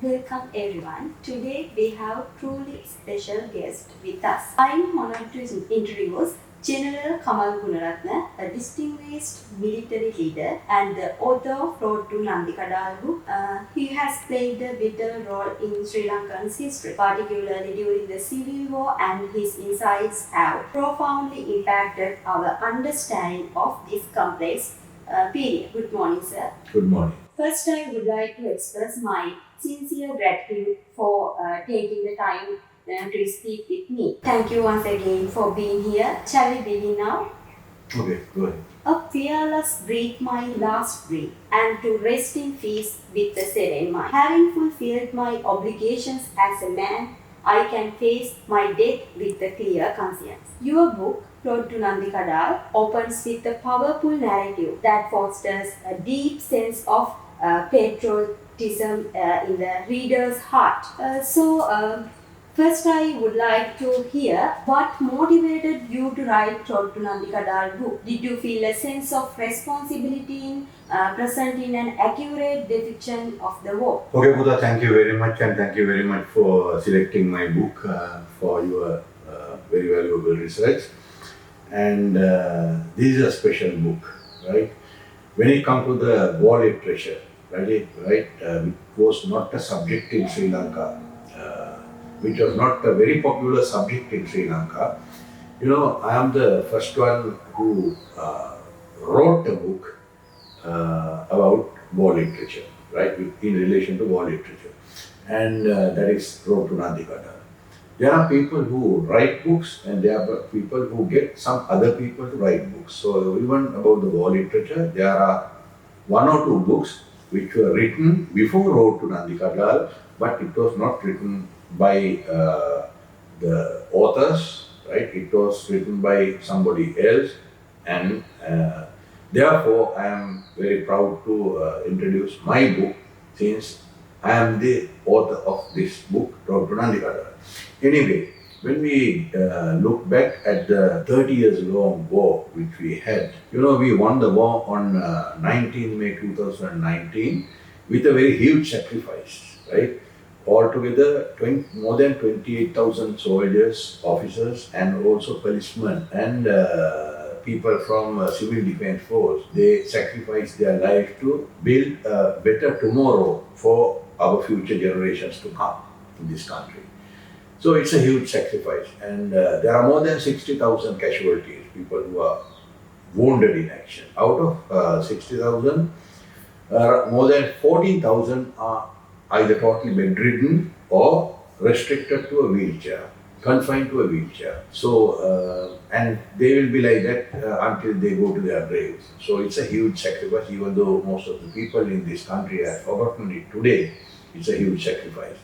Welcome everyone. Today we have truly special guest with us. I am honored to introduce General Kamal Gunaratne, a distinguished military leader and the author of Road to Nandikadalu. He has played a vital role in Sri Lankan's history, particularly during the Civil War, and his insights have profoundly impacted our understanding of this complex period. Good morning, sir. Good morning. First, I would like to express my sincere gratitude for taking the time to speak with me. Thank you once again for being here. Shall we begin now? Okay, go ahead. A fearless breathe my last breath, and to rest in peace with a serene mind. Having fulfilled my obligations as a man, I can face my death with a clear conscience. Your book, Road to Nandikadal, opens with a powerful narrative that fosters a deep sense of patriotism in the reader's heart. First, I would like to hear what motivated you to write Road to Nandikadal book. Did you feel a sense of responsibility in presenting an accurate depiction of the war? Okay, Buddha, thank you very much, and thank you very much for selecting my book for your very valuable research. And this is a special book, right? When it comes to the war literature, it was not a subject in Sri Lanka, which was not a very popular subject in Sri Lanka. You know, I am the first one who wrote a book about war literature, right, in relation to war literature. And that is Road to Nandikadal. There are people who write books and there are people who get some other people to write books. So even about the war literature, there are one or two books which were written before Road to Nandikadal, but it was not written by the authors, right? It was written by somebody else, and therefore I am very proud to introduce my book, since I am the author of this book, Road to Nandikadal. Anyway, when we look back at the 30 years long war which we had, you know, we won the war on 19 May 2019 with a very huge sacrifice, right? Altogether, more than 28,000 soldiers, officers, and also policemen and people from civil defense force, they sacrificed their life to build a better tomorrow for our future generations to come in this country. So it's a huge sacrifice, and there are more than 60,000 casualties, people who are wounded in action. Out of 60,000, more than 14,000 are either totally bedridden or restricted to a wheelchair, confined to a wheelchair. So, and they will be like that until they go to their graves. So it's a huge sacrifice, even though most of the people in this country have forgotten it today, it's a huge sacrifice.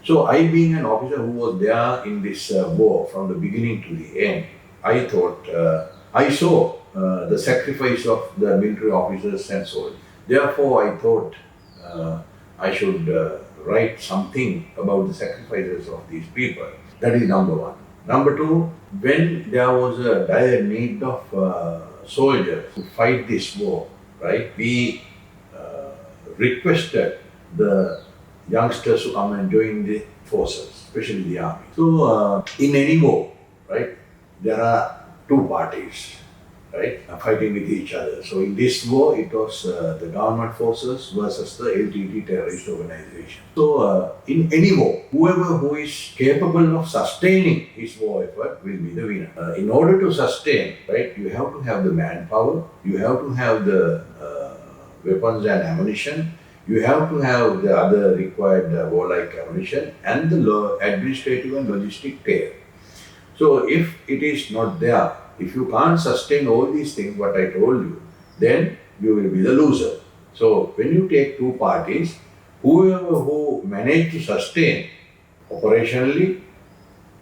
So I, being an officer who was there in this war from the beginning to the end, I thought, I saw the sacrifice of the military officers and soldiers. Therefore, I thought I should write something about the sacrifices of these people. That is number one. Number two, when there was a dire need of soldiers to fight this war, right, we requested the youngsters to come and join the forces, especially the army. So, in any war, right, there are two parties, right, fighting with each other. So, in this war, it was the government forces versus the LTT terrorist organization. So, in any war, whoever who is capable of sustaining his war effort will be the winner. In order to sustain, right, you have to have the manpower, you have to have the weapons and ammunition, you have to have the other required warlike ammunition and the administrative and logistic care. So if it is not there, if you can't sustain all these things what I told you, then you will be the loser. So when you take two parties, whoever who manage to sustain operationally,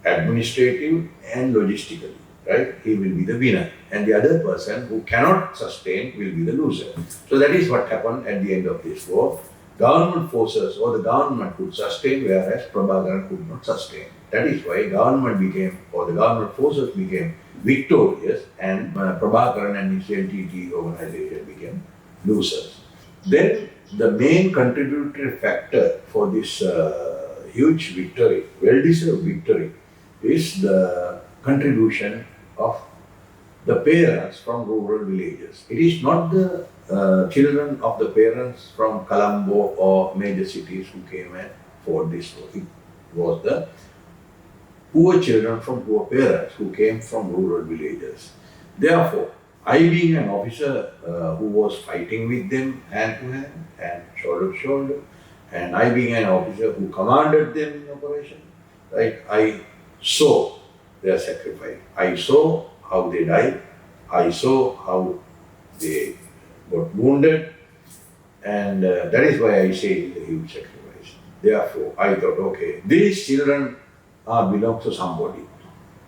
administrative and logistically, right, he will be the winner, and the other person who cannot sustain will be the loser. So that is what happened at the end of this war. Government forces or the government could sustain, whereas Prakaran could not sustain. That is why government became, or the government forces became victorious, and Prakaran and his LTT organization became losers. Then the main contributory factor for this huge victory, well-deserved victory, is the contribution of the parents from rural villages. It is not the children of the parents from Colombo or major cities who came and fought this war. It was the poor children from poor parents who came from rural villages. Therefore, I being an officer who was fighting with them hand to hand and shoulder to shoulder, and I being an officer who commanded them in operation, right, I saw their sacrifice. I saw how they died. I saw how they got wounded, and that is why I say it is a huge sacrifice. Therefore, I thought, okay, these children belong to somebody,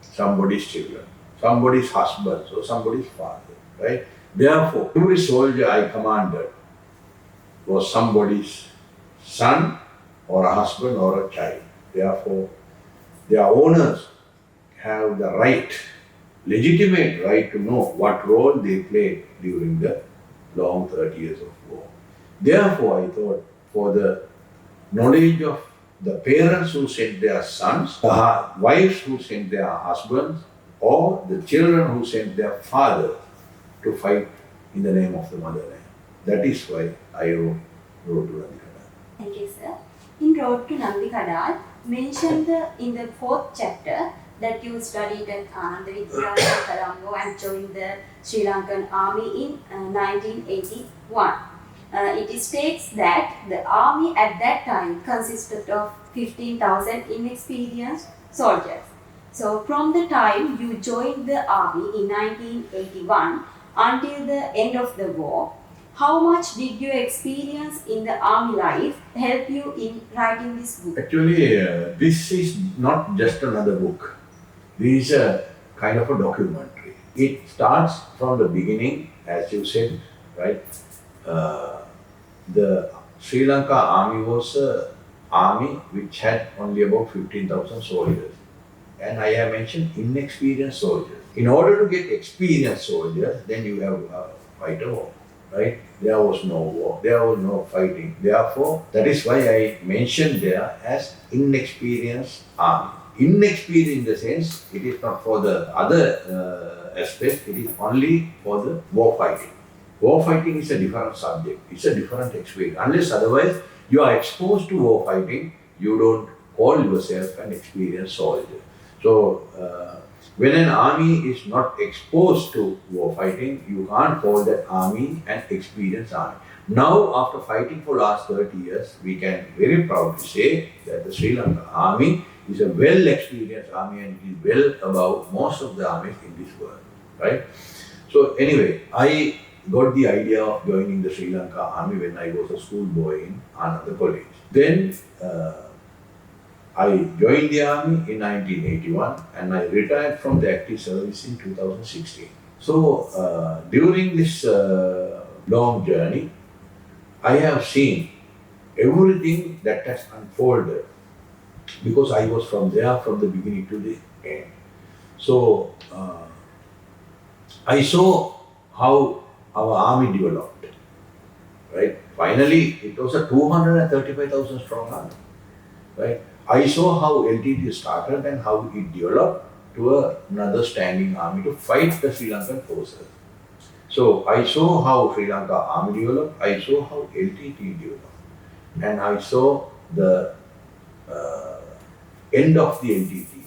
somebody's children, somebody's husband, or somebody's father, right? Therefore, every soldier I commanded was somebody's son, or a husband, or a child. Therefore, their owners have the right, legitimate right to know what role they played during the long 30 years of war. Therefore, I thought for the knowledge of the parents who sent their sons, the wives who sent their husbands, or the children who sent their fathers to fight in the name of the motherland. That is why I wrote to Nandikadal. Thank you, sir. In Road to Nandikadal, mentioned in the 4th chapter that you studied at Ananda Vidyalaya, Colombo, and joined the Sri Lankan Army in 1981. It states that the army at that time consisted of 15,000 inexperienced soldiers. So from the time you joined the army in 1981 until the end of the war, how much did your experience in the army life help you in writing this book? Actually, this is not just another book. This is a kind of a documentary. It starts from the beginning, as you said, right? The Sri Lanka army was an army which had only about 15,000 soldiers. And I have mentioned inexperienced soldiers. In order to get experienced soldiers, then you have to fight a war, right? There was no war, there was no fighting. Therefore, that is why I mentioned there as inexperienced army. Inexperienced in the sense, it is not for the other aspect, it is only for the war fighting. War fighting is a different subject, it's a different experience. Unless otherwise you are exposed to war fighting, you don't call yourself an experienced soldier. So, when an army is not exposed to war fighting, you can't call that army an experienced army. Now, after fighting for last 30 years, we can very proudly say that the Sri Lanka army is a well-experienced army and is well above most of the armies in this world, right? So anyway, I got the idea of joining the Sri Lanka army when I was a schoolboy in Ananda College. Then I joined the army in 1981 and I retired from the active service in 2016. So during this long journey, I have seen everything that has unfolded because I was from there from the beginning to the end. So I saw how our army developed, right? Finally, it was a 235,000 strong army, right? I saw how LTT started and how it developed to another standing army to fight the Sri Lankan forces. So I saw how Sri Lanka army developed, I saw how LTT developed, and I saw the end of the LTT,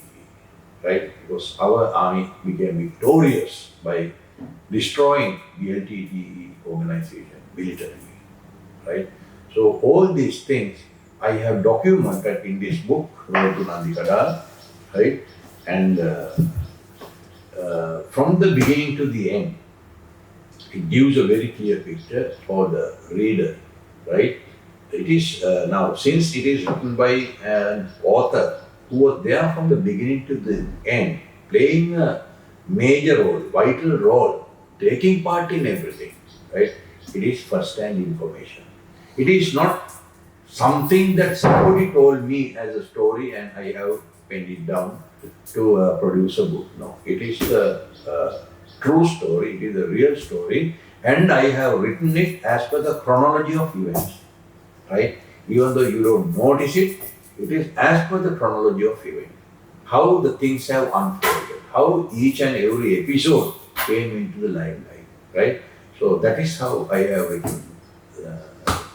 right? Because our army became victorious by destroying the LTTE organization militarily, right? So all these things I have documented in this book, Road to Nandikadal, right? And from the beginning to the end, it gives a very clear picture for the reader, right? It is now, since it is written by an author who was there from the beginning to the end, playing a major role, vital role, taking part in everything, right? It is first-hand information. It is not something that somebody told me as a story and I have penned it down to produce a book. No, it is a true story, it is a real story, and I have written it as per the chronology of events. right? Even though you don't notice it, it is as per the chronology of event. How the things have unfolded, how each and every episode came into the limelight, right? So that is how I have written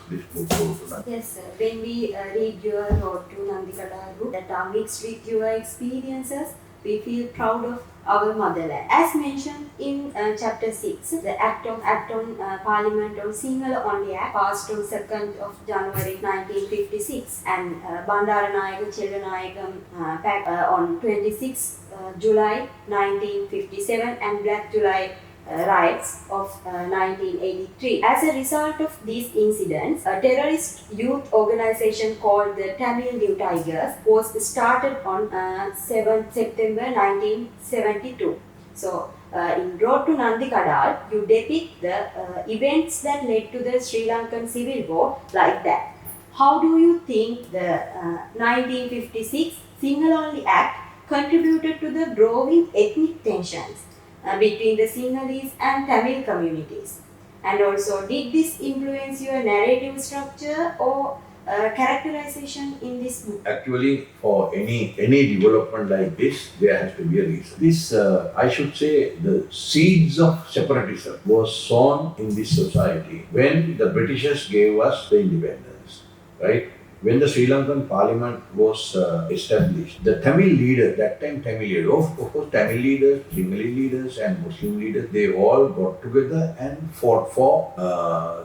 this book. Yes, sir. When we read your Road to Nandikada book that are mixed with your experiences, we feel proud of our motherland. As mentioned in chapter 6, the Act on Parliament on Sinhala Only Act passed on 2nd of January 1956 and Bandaranayaka Chellanayakam Pact on 26 July 1957 and Black July riots of 1983. As a result of these incidents, a terrorist youth organization called the Tamil New Tigers was started on 7 September 1972. So, in Road to Nandikadal, you depict the events that led to the Sri Lankan Civil War like that. How do you think the 1956 Sinhala-only Act contributed to the growing ethnic tensions between the Sinhalese and Tamil communities? And also, did this influence your narrative structure or characterization in this book? Actually, for any development like this, there has to be a reason. This, I should say, the seeds of separatism was sown in this society when the Britishers gave us the independence, right? When the Sri Lankan Parliament was established, the Tamil leaders, that time Tamil leaders, of course Tamil leaders, Sinhalese leaders and Muslim leaders, they all got together and fought for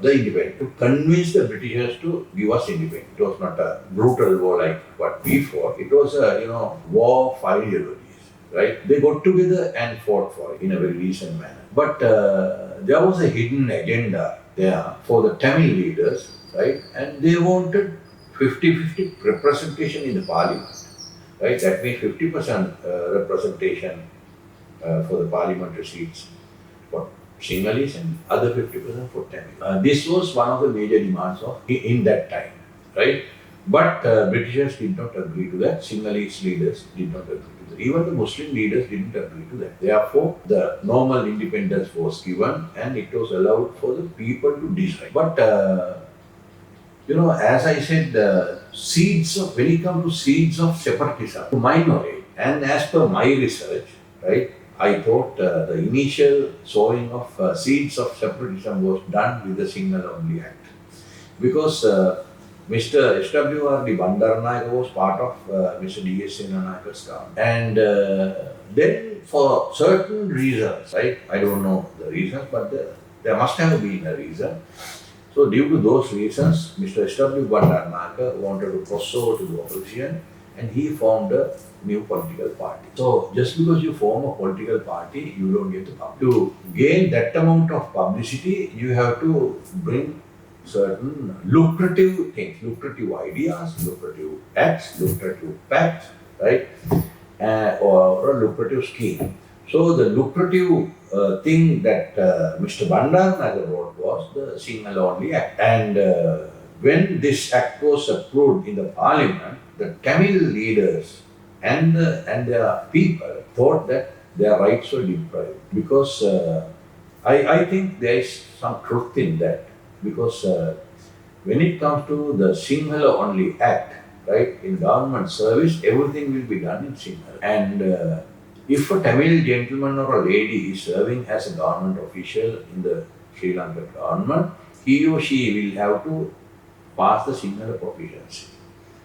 the independence, to convince the Britishers to give us independence. It was not a brutal war like what we fought, it was a war of ideologies, right? They got together and fought for it in a very decent manner. But there was a hidden agenda there for the Tamil leaders, right? And they wanted 50-50 representation in the parliament, right? That means 50% representation for the parliamentary seats for Sinhalese and other 50% for Tamil. This was one of the major demands of in that time, right? But Britishers did not agree to that. Sinhalese leaders did not agree to that. Even the Muslim leaders didn't agree to that. Therefore, the normal independence was given and it was allowed for the people to decide. But as I said, when it comes to seeds of separatism, to my knowledge, and as per my research, right, I thought the initial sowing of seeds of separatism was done with the Sinhala-only Act. Because Mr. S.W.R.D. Bandaranayaka was part of Mr. D.S. Senanayaka's government. And then for certain reasons, right, I don't know the reasons, but there must have been a reason. So due to those reasons, Mr. S.W. Bandaranayaka wanted to cross over to the opposition and he formed a new political party. So just because you form a political party, you don't get the publicity. To gain that amount of publicity, you have to bring certain lucrative things, lucrative ideas, lucrative acts, lucrative pacts, right? Or a lucrative scheme. So the lucrative thing that Mr. Bandaranayaka wrote was the Sinhala-only Act. And when this act was approved in the parliament, the Tamil leaders and their people thought that their rights were deprived. Because I think there is some truth in that. Because when it comes to the Sinhala-only Act, right, in government service, everything will be done in Sinhala. And if a Tamil gentleman or a lady is serving as a government official in the Sri Lankan government, he or she will have to pass the Sinhala proficiency.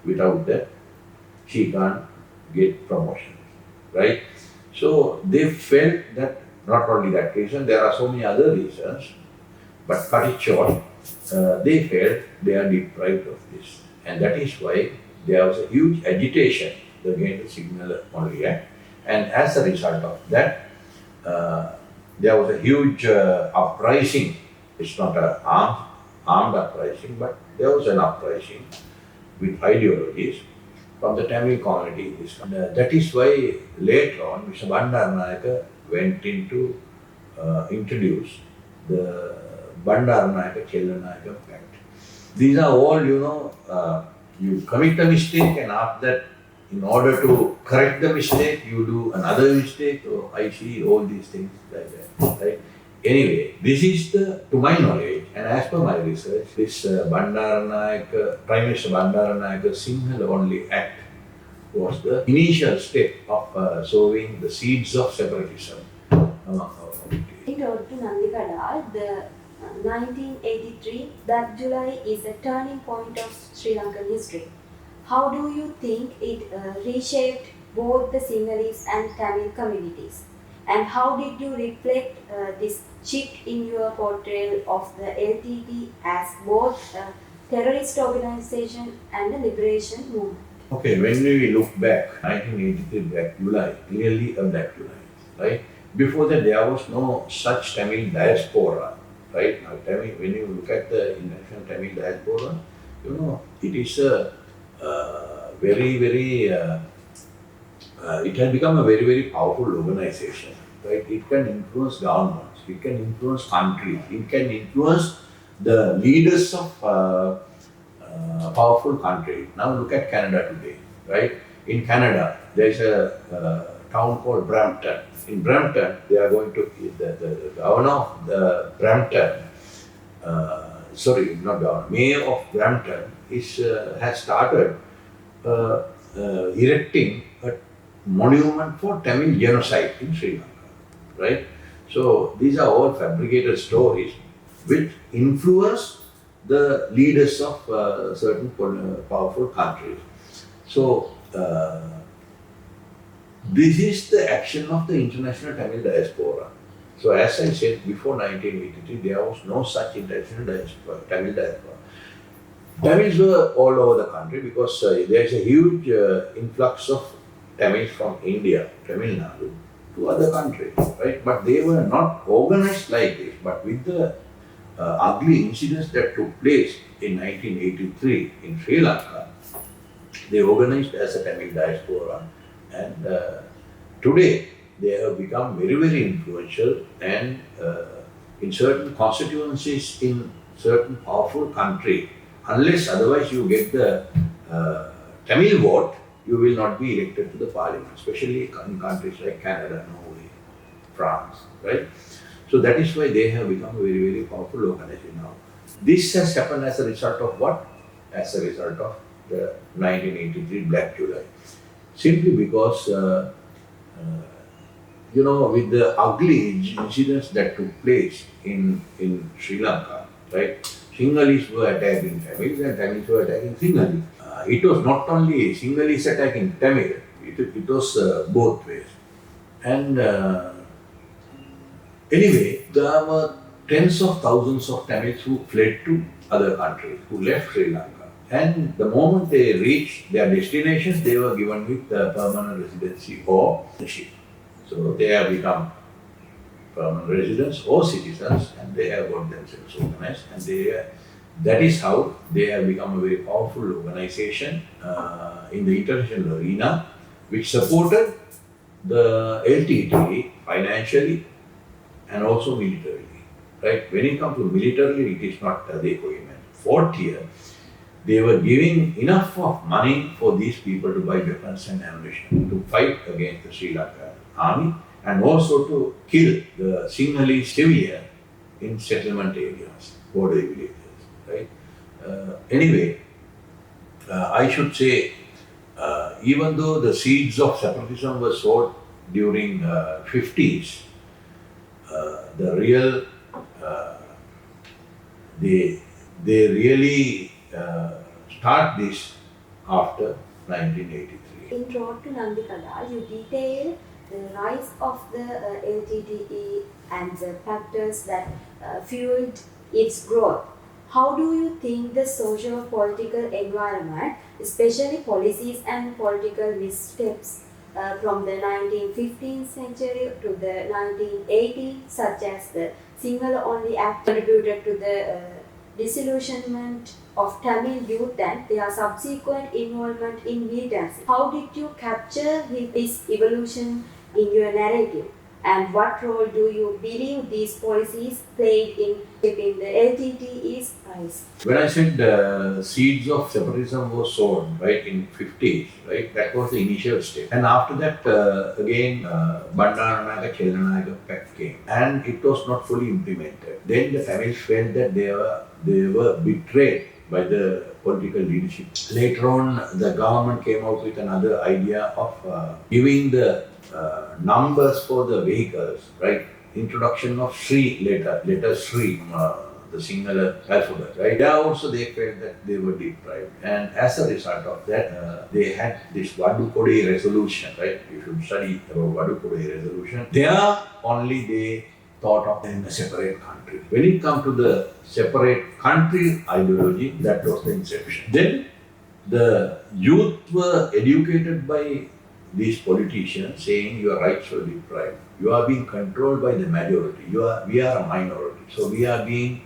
Without that, she can't get promotion, right? So they felt that not only that reason, there are so many other reasons, but cut it short, they felt they are deprived of this. And that is why there was a huge agitation against the Sinhala-only Act. And as a result of that, there was a huge uprising. It's not an armed uprising, but there was an uprising with ideologies from the Tamil community in this country. And that is why later on, Mr. Bandaranayaka went in to introduce the Bandaranayaka Chellanayaka Pact. These are all, you commit a mistake and after that, in order to correct the mistake, you do another mistake. So I see all these things like that, right? Anyway, this is to my knowledge, And as per my research, this Prime Minister Bandaranaike Sinhala only Act was the initial step of sowing the seeds of separatism among our community. In order to Nandikadal, the 1983, that July is a turning point of Sri Lankan history. How do you think it reshaped both the Sinhalese and Tamil communities? And how did you reflect this shift in your portrayal of the LTT as both a terrorist organization and a liberation movement? Okay, when we look back, 1983 Black July, clearly a Black July, right? Before that, there was no such Tamil diaspora, right? Now, when you look at the international Tamil diaspora, it is a it has become a very, very powerful organization, right? It can influence governments, it can influence countries, it can influence the leaders of powerful countries. Now look at Canada today, right? In Canada, there is a town called Brampton. In Brampton, they are going to, the governor of the Brampton, mayor of Brampton has started erecting a monument for Tamil genocide in Sri Lanka, right? So these are all fabricated stories which influence the leaders of certain powerful countries. So this is the action of the international Tamil diaspora. So as I said, before 1983, there was no such international Tamil diaspora. Tamils were all over the country because there is a huge influx of Tamils from India, Tamil Nadu, to other countries, right? But they were not organized like this. But with the ugly incidents that took place in 1983 in Sri Lanka, they organized as a Tamil diaspora, and today they have become very, very influential, and in certain constituencies in certain powerful countries, unless otherwise you get the Tamil vote, you will not be elected to the parliament, especially in countries like Canada, Norway, France, right? So that is why they have become a very, very powerful organization now. This has happened as a result of what? As a result of the 1983 Black July. Simply because, with the ugly incidents that took place in Sri Lanka, right? Sinhalese were attacking Tamils and Tamils were attacking Sinhalese. It was not only Sinhalese attacking Tamil, it was both ways. And anyway, there were tens of thousands of Tamils who fled to other countries, who left Sri Lanka. And the moment they reached their destinations, they were given with permanent residency or citizenship. So they have become permanent residents or citizens, and they have got themselves organized, and that is how they have become a very powerful organization in the international arena, which supported the LTTE financially and also militarily. Right? When it comes to militarily, it is not they fought here. They were giving enough of money for these people to buy weapons and ammunition to fight against the Sri Lanka army, and also to kill the Sinhalese civilian in settlement areas, border villages. Right? Anyway, I should say, even though the seeds of separatism were sowed during 50s, the real they really start this after 1983. In Road to Nandikada, you detail the rise of the LTTE and the factors that fueled its growth. How do you think the socio-political environment, especially policies and political missteps from the 1915th century to the 1980s, such as the Sinhala-only Act, contributed to the disillusionment of Tamil youth and their subsequent involvement in militancy? How did you capture this evolution in your narrative? And what role do you believe these policies played in shaping the LTTE's rise? When I said seeds of separatism were sown, right, in 50s, right, that was the initial step. And after that, again, Bandananaga Chellananaga Pact came, and it was not fully implemented. Then the Tamils felt that they were betrayed by the political leadership. Later on, the government came out with another idea of giving the numbers for the vehicles, right? Introduction of Sri letter Sri, the singular alphabet, right? There also they felt that they were deprived, and as a result of that, they had this Vadukode resolution, right? You should study about Vadukode resolution. There only they thought of in a separate country. When it comes to the separate country ideology, that was the inception. Then the youth were educated by these politicians saying your rights were deprived. You are being controlled by the majority. We are a minority. So we are being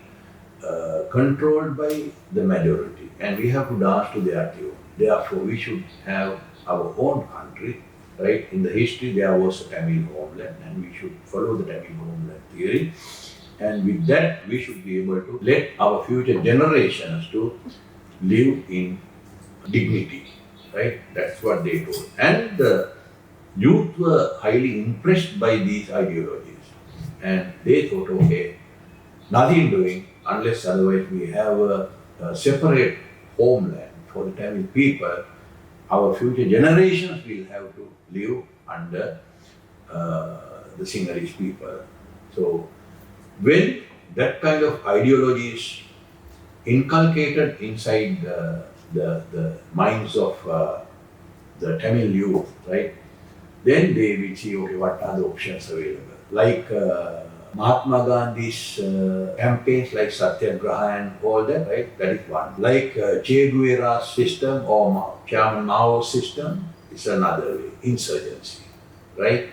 controlled by the majority, and we have to dance to their tune. Therefore, we should have our own country, right? In the history, there was a Tamil homeland, and we should follow the Tamil homeland theory. And with that, we should be able to let our future generations to live in dignity, right? That's what they told. And the youth were highly impressed by these ideologies, and they thought, okay, nothing doing unless otherwise we have a separate homeland for the Tamil people. Our future generations will have to live under the Sinhalese people. So when that kind of ideology is inculcated inside the minds of the Tamil youth, right, then they will see, okay, what are the options available. Like Mahatma Gandhi's campaigns like Satyagraha and all that, right? That is one. Like Che Guevara's system or Chairman Mao's system is another way, insurgency, right?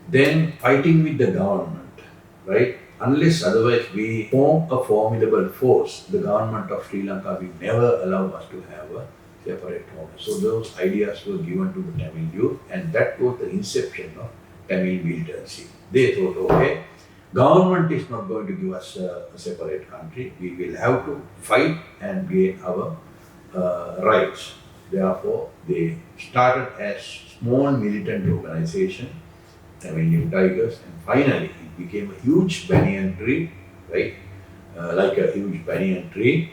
Then fighting with the government, right? Unless otherwise we form a formidable force, the government of Sri Lanka will never allow us to have a separate home. So those ideas were given to the Tamil youth, and that was the inception of Tamil militancy. They thought, okay, government is not going to give us a separate country. We will have to fight and gain our rights. Therefore, they started as small militant organization, Tamil New Tigers, and finally it became a huge banyan tree, right? Like a huge banyan tree,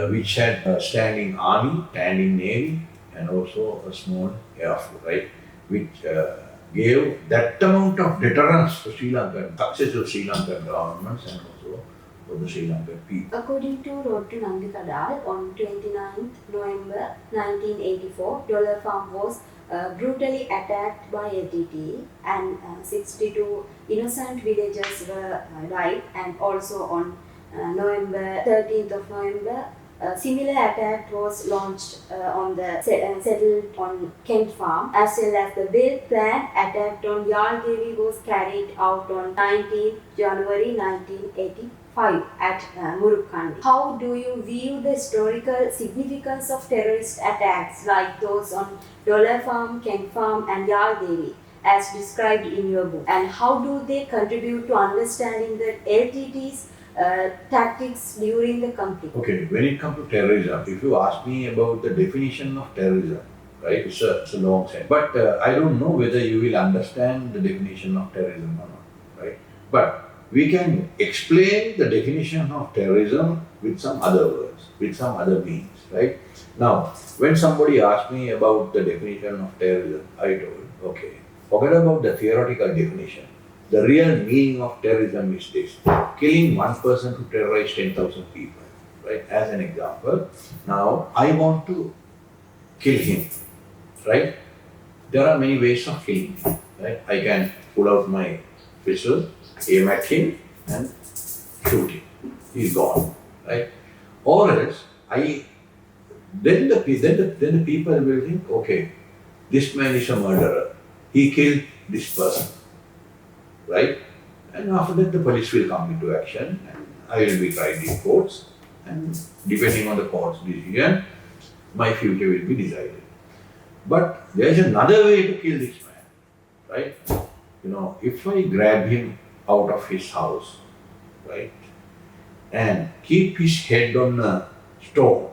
which had a standing army, standing navy, and also a small air force, right? Which gave that amount of deterrence to Sri Lankan, successive Sri Lankan governments and also for the Sri Lankan people. According to Road to Nandikadal, on 29th November 1984, Dollar Farm was brutally attacked by LTT, and 62 innocent villagers were died, and also on November 13th of November, a similar attack was launched on the settled on Kent Farm, as well as the well-planned attack on Yaldevi was carried out on 19 January 1985 at Murukkandi. How do you view the historical significance of terrorist attacks like those on Dollar Farm, Kent Farm and Yaldevi as described in your book? And how do they contribute to understanding the LTT's tactics during the conflict? Okay, when it comes to terrorism, if you ask me about the definition of terrorism, right, it's a long sentence. But I don't know whether you will understand the definition of terrorism or not, right? But we can explain the definition of terrorism with some other words, with some other means, right? Now, when somebody asked me about the definition of terrorism, I told, okay, forget about the theoretical definition. The real meaning of terrorism is this: killing one person to terrorize 10,000 people, right? As an example, now I want to kill him, right? There are many ways of killing him, right? I can pull out my pistol, aim at him, and shoot him. He's gone, right? Or else then the people will think, okay, this man is a murderer. He killed this person, right? And after that, the police will come into action, and I will be tried in courts, and depending on the court's decision, my future will be decided. But there is another way to kill this man, right? if I grab him out of his house, right, and keep his head on a stone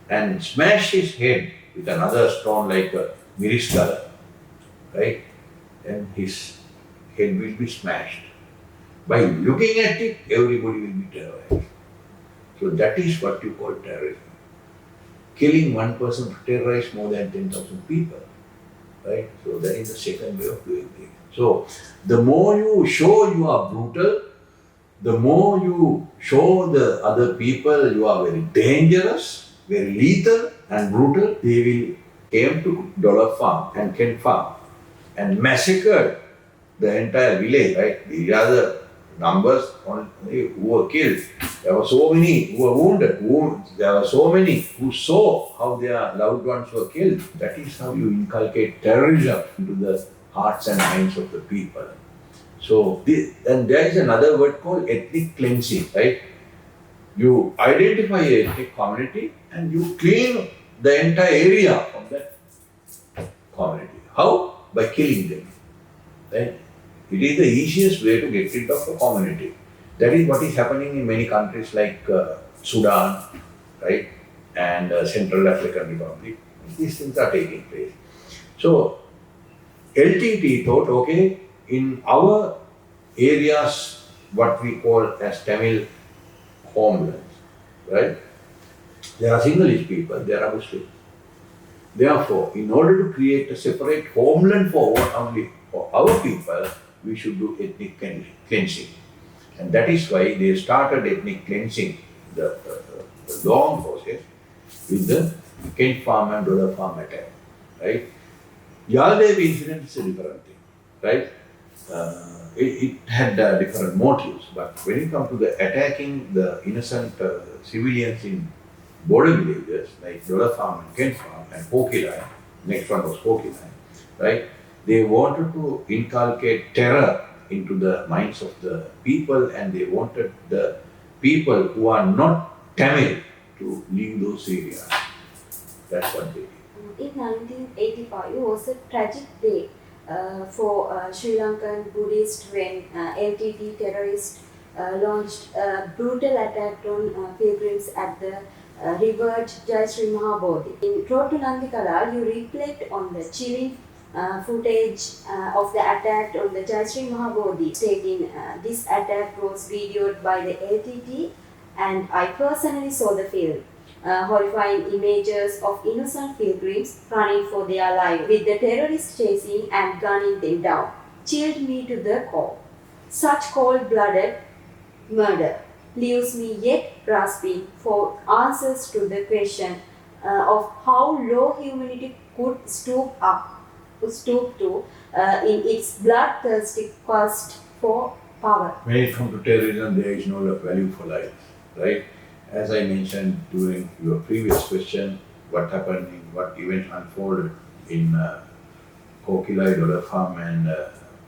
and smash his head with another stone like a miriskala, right, and his head will be smashed. By looking at it, everybody will be terrorized. So that is what you call terrorism. Killing one person to terrorize more than 10,000 people, right? So that is the second way of doing things. So the more you show you are brutal, the more you show the other people you are very dangerous, very lethal and brutal, they will came to Dollar Farm and Kent Farm and massacred the entire village, right? These are the numbers only who were killed. There were so many who were wounded. There were so many who saw how their loved ones were killed. That is how you inculcate terrorism into the hearts and minds of the people. So, and there is another word called ethnic cleansing, right? You identify an ethnic community and you clean the entire area from that community. How? By killing them, right? It is the easiest way to get rid of a community. That is what is happening in many countries like Sudan, right, and Central African Republic. These things are taking place. So LTT thought, okay, in our areas, what we call as Tamil homelands, right, there are Sinhalese people, there are Muslims. Therefore, in order to create a separate homeland for only for our people, we should do ethnic cleansing. And that is why they started ethnic cleansing, the long process, with the Kent Farm and Dollar Farm attack, right? Yaldev incident is a different thing, right? It had different motives, but when it comes to the attacking the innocent civilians in border villages like Dollar Farm and Kent Farm and Pokilai, next one was Pokilai, right? They wanted to inculcate terror into the minds of the people and they wanted the people who are not Tamil to leave those areas. That's what they did. In 1985 was a tragic day for Sri Lankan Buddhists when LTT terrorists launched a brutal attack on pilgrims at the revered Jai Sri Mahabodhi. In Road to Nandikala, you reflect on the chilling footage of the attack on the Jai Sri Mahabodhi, stating this attack was videoed by the LTT and I personally saw the film. Horrifying images of innocent pilgrims running for their lives with the terrorists chasing and gunning them down chilled me to the core. Such cold-blooded murder leaves me yet grasping for answers to the question of how low humanity could stoop to in its bloodthirsty quest for power. When it comes to terrorism, there is no value for life, right? As I mentioned during your previous question, what happened, what events unfolded in Kokilai, Dollar Farm and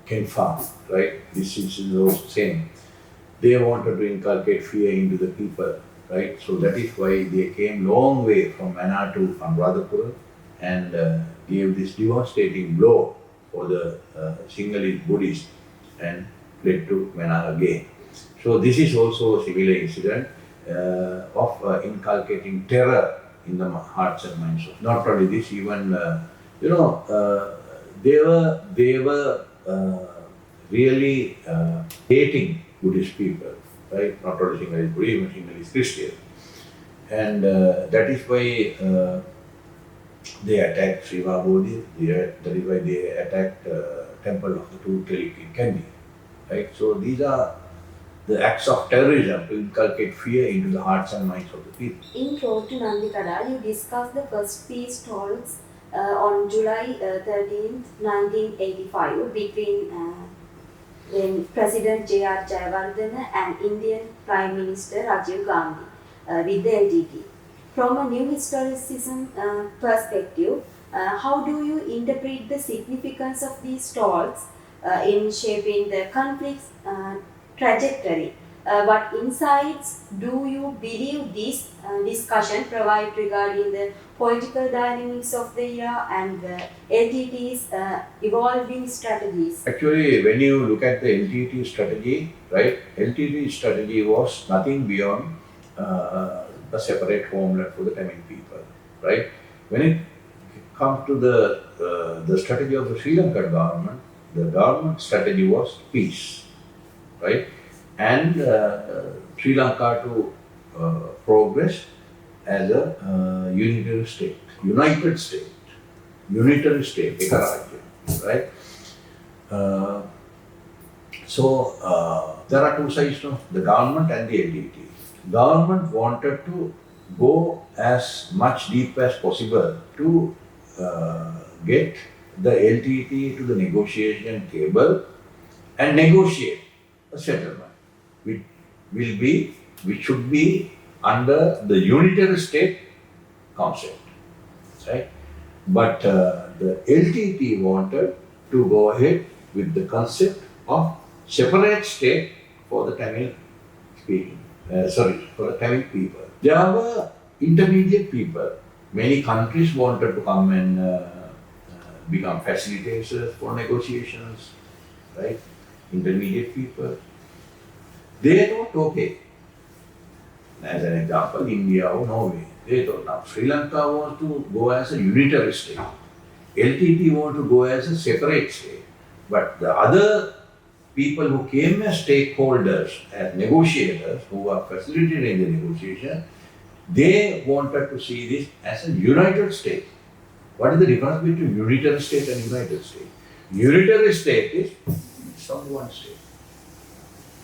Kent Farm, right? This is the same. They wanted to inculcate fear into the people, right? So that is why they came long way from Mana to Anuradhapura and gave this devastating blow for the Sinhalese Buddhists and fled to Mana again. So this is also a similar incident of inculcating terror in the hearts and minds of. Not only this, even they were really hating Buddhist people, right? Not only Sinhalese Buddhism, Sinhalese Christian, and that is why they attacked Sri Mahabodhi. That is why they attacked Temple of the Truth Relic in Kandy, right? So these are the acts of terrorism to inculcate fear into the hearts and minds of the people. In Road to Nandikada, you discussed the first peace talks on July 13th, 1985 between then President J.R. Jayawardena and Indian Prime Minister Rajiv Gandhi with the LTT. From a new historicism perspective, how do you interpret the significance of these talks in shaping the conflict's trajectory? What insights do you believe this discussion provide regarding the political dynamics of the era, and the LTT's evolving strategies. Actually, when you look at the LTT strategy, right, LTT strategy was nothing beyond a separate homeland for the Tamil people, right? When it comes to the strategy of the Sri Lankan government, the government strategy was peace, right? And Sri Lanka to progress as a united state, unitary state, Ekarajya, right? Uh, there are two sides to the government and the LDT. Government wanted to go as much deep as possible to get the LTT to the negotiation table and negotiate a settlement, which which should be under the unitary state concept, right? But the LTT wanted to go ahead with the concept of separate state for the Tamil speaking, for the Tamil people. There were intermediate people. Many countries wanted to come and become facilitators for negotiations, right? Intermediate people. They thought, okay, as an example, India or Norway, they thought now Sri Lanka wants to go as a unitary state. LTT want to go as a separate state. But the other people who came as stakeholders, as negotiators, who were facilitating the negotiation, they wanted to see this as a united state. What is the difference between unitary state and united state? Unitary state is it's only one state,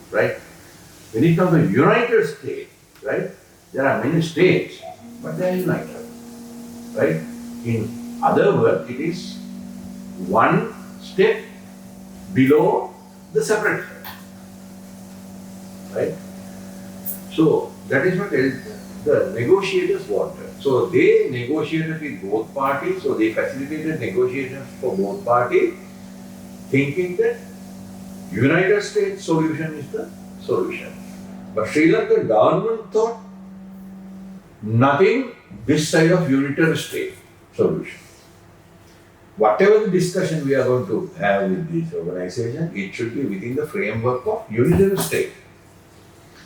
right? When it comes to united state, right, there are many states, but they are united, right? In other words, it is one step below the separate state, right? So that is what the negotiators wanted. So they negotiated with both parties, so they facilitated negotiations for both parties, thinking that United States solution is the solution. But Sri Lankan government thought nothing this side of unitary state solution. Whatever the discussion we are going to have with this organization, it should be within the framework of unitary state.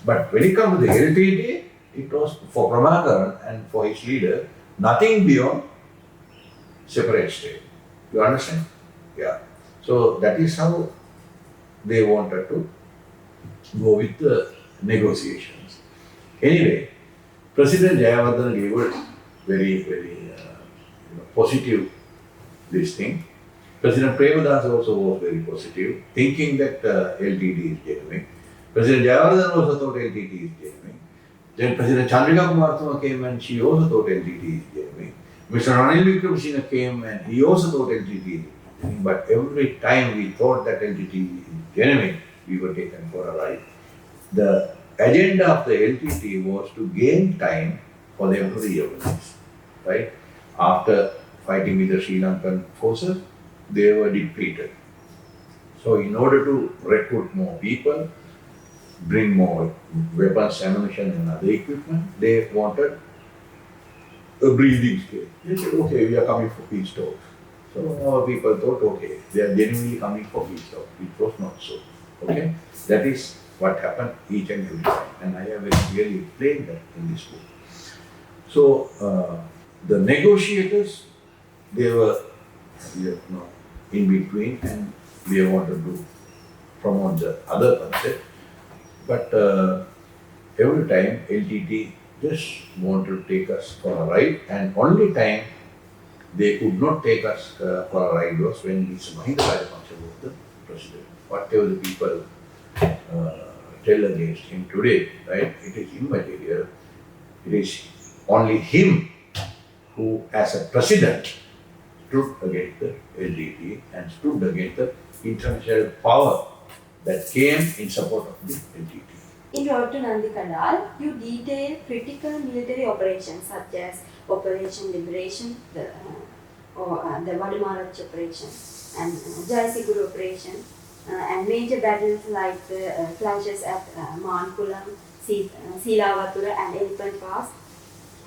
But when it comes to the LTT, it was for Prakaran and for his leader, nothing beyond separate state. You understand? Yeah. So that is how they wanted to go with the negotiations. Anyway, President Jayawardena gave a very positive this thing. President Premadasa also was very positive, thinking that LTT is genuine. President Jayawardena also thought LTT is genuine. Then President Chandrika Kumarthuma came and she also thought LTT is genuine. Mr. Ranil Wickremesinghe came and he also thought LTT is genuine. But every time we thought that LTT is genuine, we were taken for a ride. The agenda of the LTT was to gain time for them to reorganize, right? After fighting with the Sri Lankan forces, they were depleted. So in order to recruit more people, bring more weapons, ammunition and other equipment, they wanted a breathing space. They said, okay, we are coming for peace talks. So our people thought, okay, they are genuinely coming for peace talks. It was not so. Okay? That is what happened each and every time. And I have very clearly explained that in this book. So the negotiators, they were in between and they wanted to promote the other concept. But every time LTT just wanted to take us for a ride, and only time they could not take us for a ride was when Mr. Mahinda Rajapaksa was the president. Whatever the people tell against him today, right, it is immaterial. It is only him who, as a president, stood against the LTT and stood against the international power that came in support of the LTT. In Road to Nandikandal, you detail critical military operations such as Operation Liberation, the Vadamarach operation, and Jayasiguru operation, and major battles like the clashes at Mankulam, Silavatura, and Elephant Pass.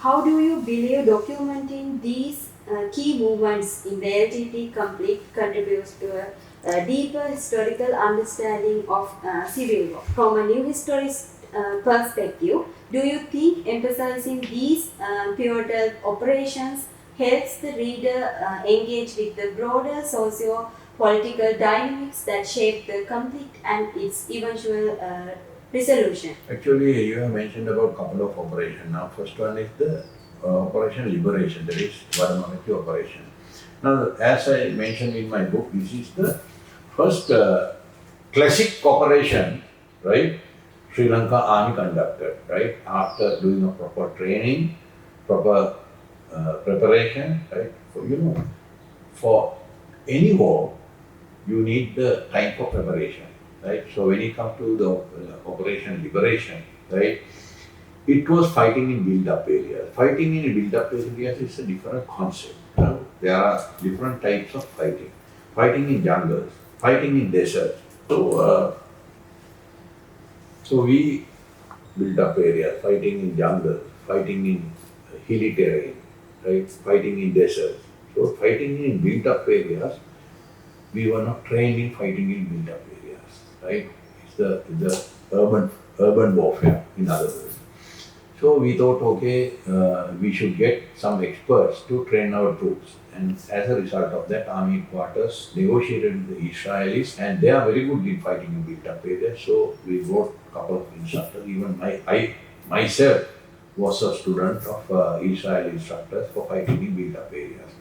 How do you believe documenting these key movements in the LGBT conflict contributes to a deeper historical understanding of civil war? From a new historic perspective, do you think emphasizing these pivotal operations helps the reader engage with the broader socio-political dynamics that shape the conflict and its eventual resolution? Actually, you have mentioned about couple of operations. Now, first one is the Operation Liberation, that is Vadamanaki operation. Now, as I mentioned in my book, this is the first classic operation, right? Sri Lanka Army conducted, right? After doing a proper training, proper preparation, right? For any war, you need the time for preparation, right? So when it comes to the Operation Liberation, right? It was fighting in build-up areas. Fighting in build-up areas is a different concept. There are different types of fighting. Fighting in jungles, fighting in deserts. So we build up areas, fighting in jungles, fighting in hilly terrain, right? Fighting in deserts. So fighting in built up areas, we were not trained in fighting in built up areas, right? It's the urban warfare, in other words. So we thought, okay, we should get some experts to train our troops. And as a result of that, army headquarters negotiated with the Israelis, and they are very good in fighting in built-up areas. So we brought a couple of instructors. Even I myself was a student of Israeli instructors for fighting in built-up areas.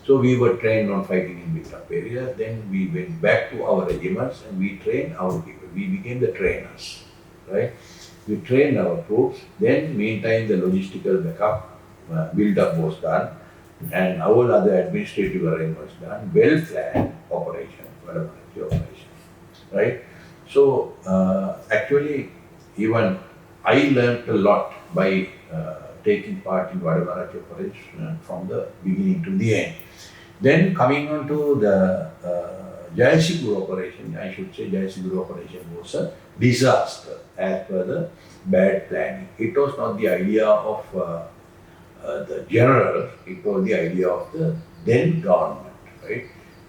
So we were trained on fighting in built-up areas. Then we went back to our regiments and we trained our people. We became the trainers, right? We trained our troops. Then, meantime, the logistical backup build-up was done, and our other administrative arrangement was done. Well-planned operation, Gunaratne operation, right? So, actually, even I learned a lot by taking part in Gunaratne operation from the beginning to the end. Then, coming on to the Jayani operation, I should say Jayani operation was a disaster as per the bad planning. It was not the idea of the general, it was the idea of the then government, right?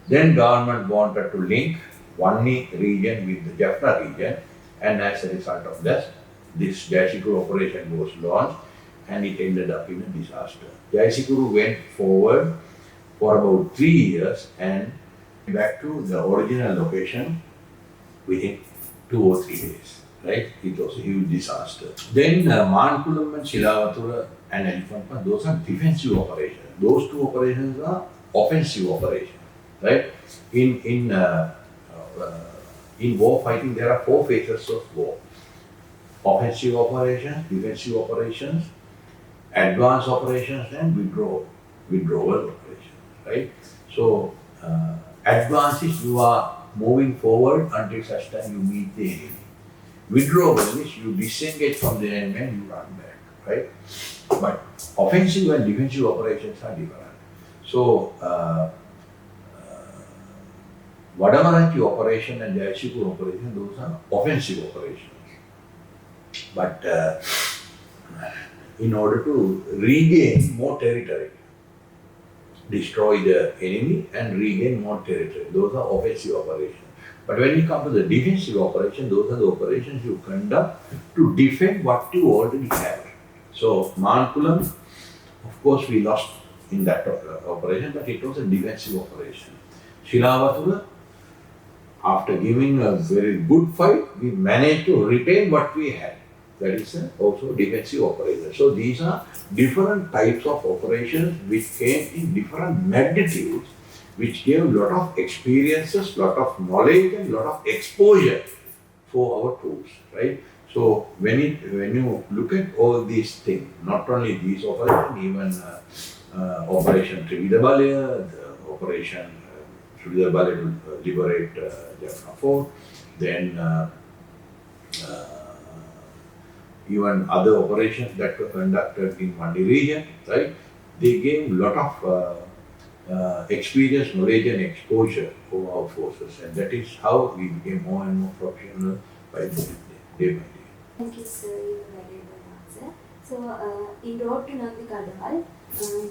Then government wanted to link Wani region with the Jaffna region, and as a result of that, this Jayani operation was launched and it ended up in a disaster. Jayani went forward for about 3 years and back to the original location within 2 or 3 days, right? It was a huge disaster. Then Mankulam and Shilavatura and Elephant, those are defensive operations. Those two operations are offensive operations, right? In war fighting, there are 4 phases of war: offensive operations, defensive operations, advance operations, and withdrawal operations, right? So advance is you are moving forward until such time you meet the enemy. Withdrawal is you disengage from the enemy and you run back, right? But offensive and defensive operations are different. So Vadamanaki operation and Jayani operation, those are offensive operations. But in order to regain more territory, destroy the enemy and regain more territory, those are offensive operations. But when it comes to the defensive operation, those are the operations you conduct to defend what you already have. So Mankulam, of course, we lost in that operation, but it was a defensive operation. Shilavatura, after giving a very good fight, we managed to retain what we had. That is also defensive operation. So these are different types of operations which came in different magnitudes, which gave a lot of experiences, lot of knowledge, and lot of exposure for our troops, right? So when you look at all these things, not only these operations, even Operation Trividabalya, the Operation Trividabalya to liberate Jaffna Fort, then even other operations that were conducted in Mandi region, right? They gave a lot of experience, knowledge and exposure for our forces, and that is how we became more and more professional by day by day. Thank you, sir, your valuable answer. So, in Road to Nandi Kadal,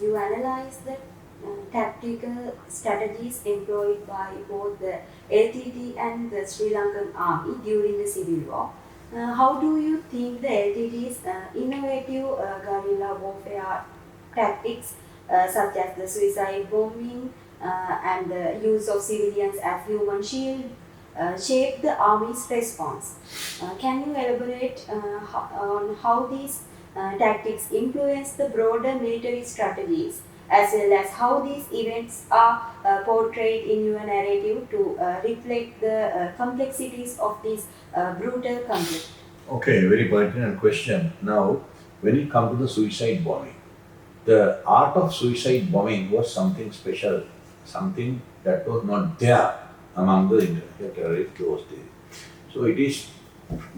you analyze the tactical strategies employed by both the LTT and the Sri Lankan army during the civil war. How do you think the LTT's innovative guerrilla warfare tactics, such as the suicide bombing and the use of civilians as human shield, shaped the army's response? Can you elaborate on how these tactics influence the broader military strategies, as well as how these events are portrayed in your narrative to reflect the complexities of this brutal conflict? Okay, very pertinent question. Now, when it comes to the suicide bombing, the art of suicide bombing was something special, something that was not there among the international terrorists those days. So it is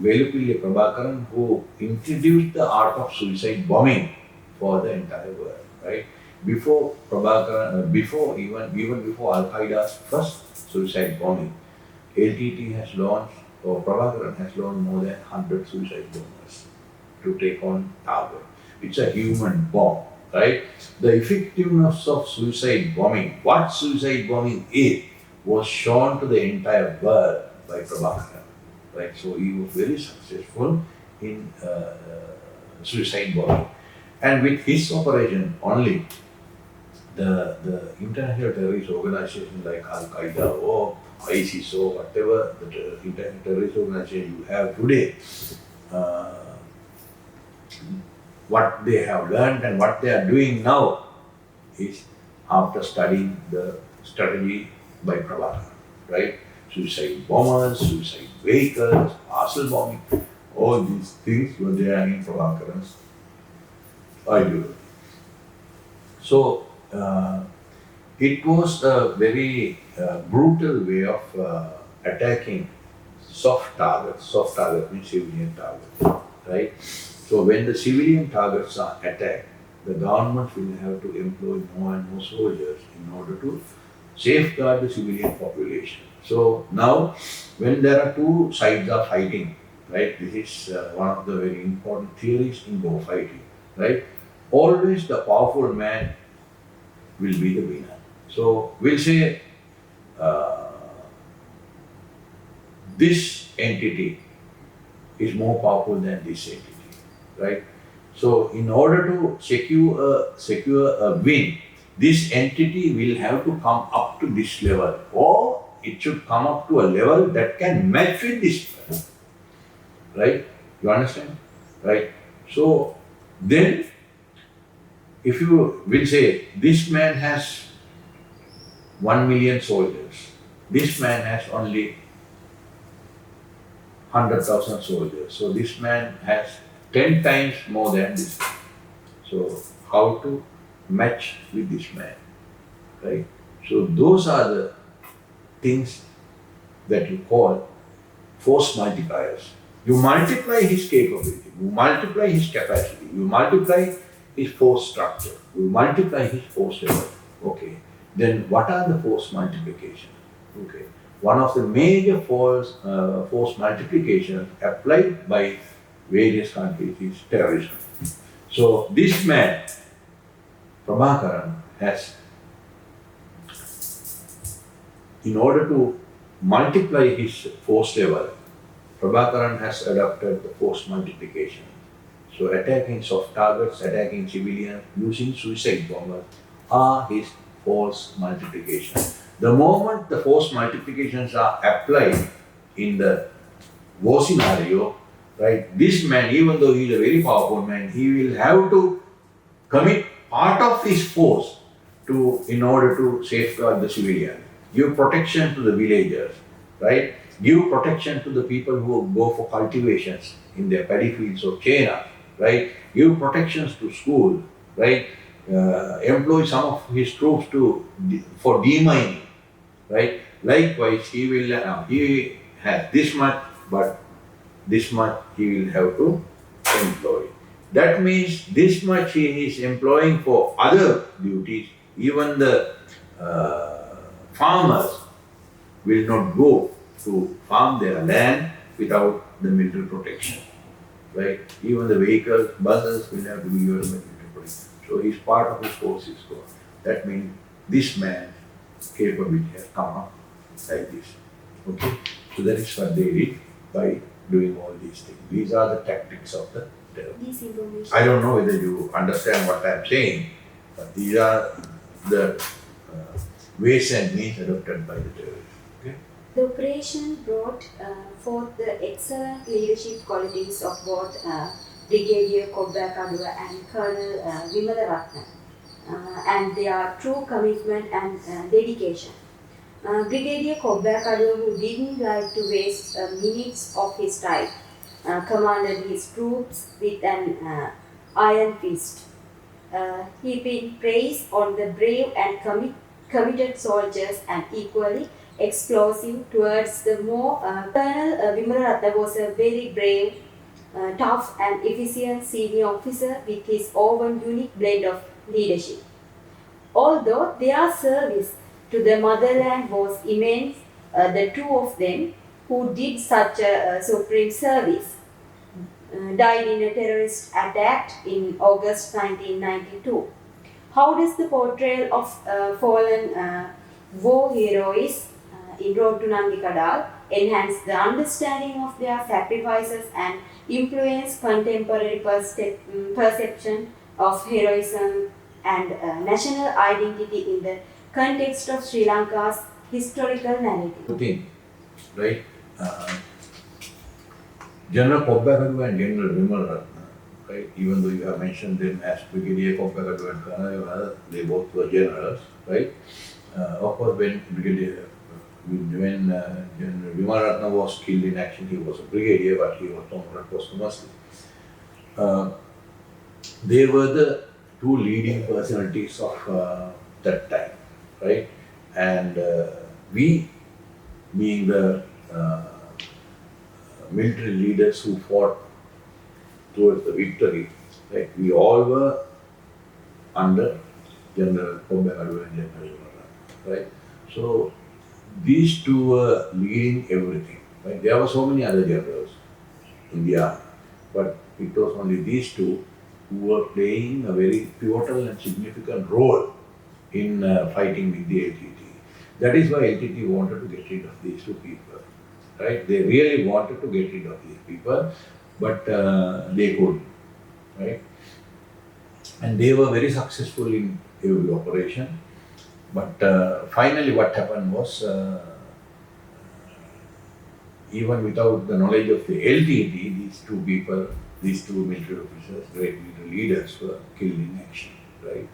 Velupilli Prabhakaran who introduced the art of suicide bombing for the entire world, right? Before Prabhakaran, even before Al Qaeda's first suicide bombing, LTT has launched, or Prabhakaran has launched more than 100 suicide bombers to take on target. It's a human bomb, right? The effectiveness of suicide bombing, what suicide bombing is, was shown to the entire world by Prabhakaran, right? So he was very successful in suicide bombing. And with his operation only, the international terrorist organizations like Al Qaeda or ISIS or whatever the international terrorist organization you have today, uh, what they have learned and what they are doing now is after studying the strategy by Prabhakaran, right? Suicide bombers, suicide vehicles, parcel bombing, all these things were there in Prabhakaran's ideology. So it was a very brutal way of attacking soft target means civilian targets, right? So when the civilian targets are attacked, the government will have to employ more and more soldiers in order to safeguard the civilian population. So now, when there are two sides are fighting, right? This is one of the very important theories in war fighting, right? Always the powerful man will be the winner. So we'll say this entity is more powerful than this entity, right? So in order to secure a win, this entity will have to come up to this level, or it should come up to a level that can match with this person, right? You understand, right? So then, if you will say this man has 1 million soldiers, this man has only 100,000 soldiers. So this man has 10 times more than this man. So how to match with this man, right? So those are the things that you call force multipliers. You multiply his capability, you multiply his capacity, you multiply his force structure, you multiply his force level. Okay. Then what are the force multiplications? Okay. One of the major force multiplications applied by various countries is terrorism. So this man, Prabhakaran, has, in order to multiply his force level, Prabhakaran has adopted the force multiplication. So attacking soft targets, attacking civilians, using suicide bombers are his force multiplication. The moment the force multiplications are applied in the war scenario, right, this man, even though he is a very powerful man, he will have to commit part of his force in order to safeguard the civilian, give protection to the villagers, right? Give protection to the people who go for cultivations in their paddy fields or China, right? Give protections to school, right? Employ some of his troops for demining, right? Likewise, he has this much, but this much he will have to employ. That means this much he is employing for other duties. Even the farmers will not go to farm their land without the military protection. right? Even the vehicles, buses will have to be used by military police. So his part of his force is gone. That means this man capability has come up like this. Okay? So that is what they did by doing all these things. These are the tactics of the terror. This information. I don't know whether you understand what I am saying, but these are the ways and means adopted by the terrorists. Okay? The operation brought forth the excellent leadership qualities of both Brigadier Kobbakaduwa and Colonel Gunaratne, and their true commitment and dedication. Brigadier Kobbakaduwa, who didn't like to waste minutes of his time, commanded his troops with an iron fist, heaping praise on the brave and committed soldiers and equally explosive towards the more. Colonel Gunaratne was a very brave, tough and efficient senior officer with his own unique blend of leadership. Although their service to the motherland was immense, the two of them who did such a supreme service died in a terrorist attack in August 1992. How does the portrayal of fallen war heroes in Road to Nandikadal enhance the understanding of their sacrifices and influence contemporary perception of heroism and national identity in the context of Sri Lanka's historical narrative? Thing, right? General Kobbakaduwa and General Vimalratne, right? Even though you have mentioned them as Brigadier Kobbakaduwa and Colonel, they both were generals, right? Of course, when General Vimalratne was killed in action, he was a brigadier, but he was promoted posthumously. They were the two leading personalities of that time, right? And we, being the military leaders who fought towards the victory, right? We all were under General Kobbakaduwa and General Herath, right? So these two were leading everything, right? There were so many other generals in the army, but it was only these two who were playing a very pivotal and significant role in fighting with the LTT. That is why LTT wanted to get rid of these two people, right? They really wanted to get rid of these people, but they couldn't, right? And they were very successful in every operation. But finally what happened was, even without the knowledge of the LTT, these two people, these two military officers, great military leaders, were killed in action, right?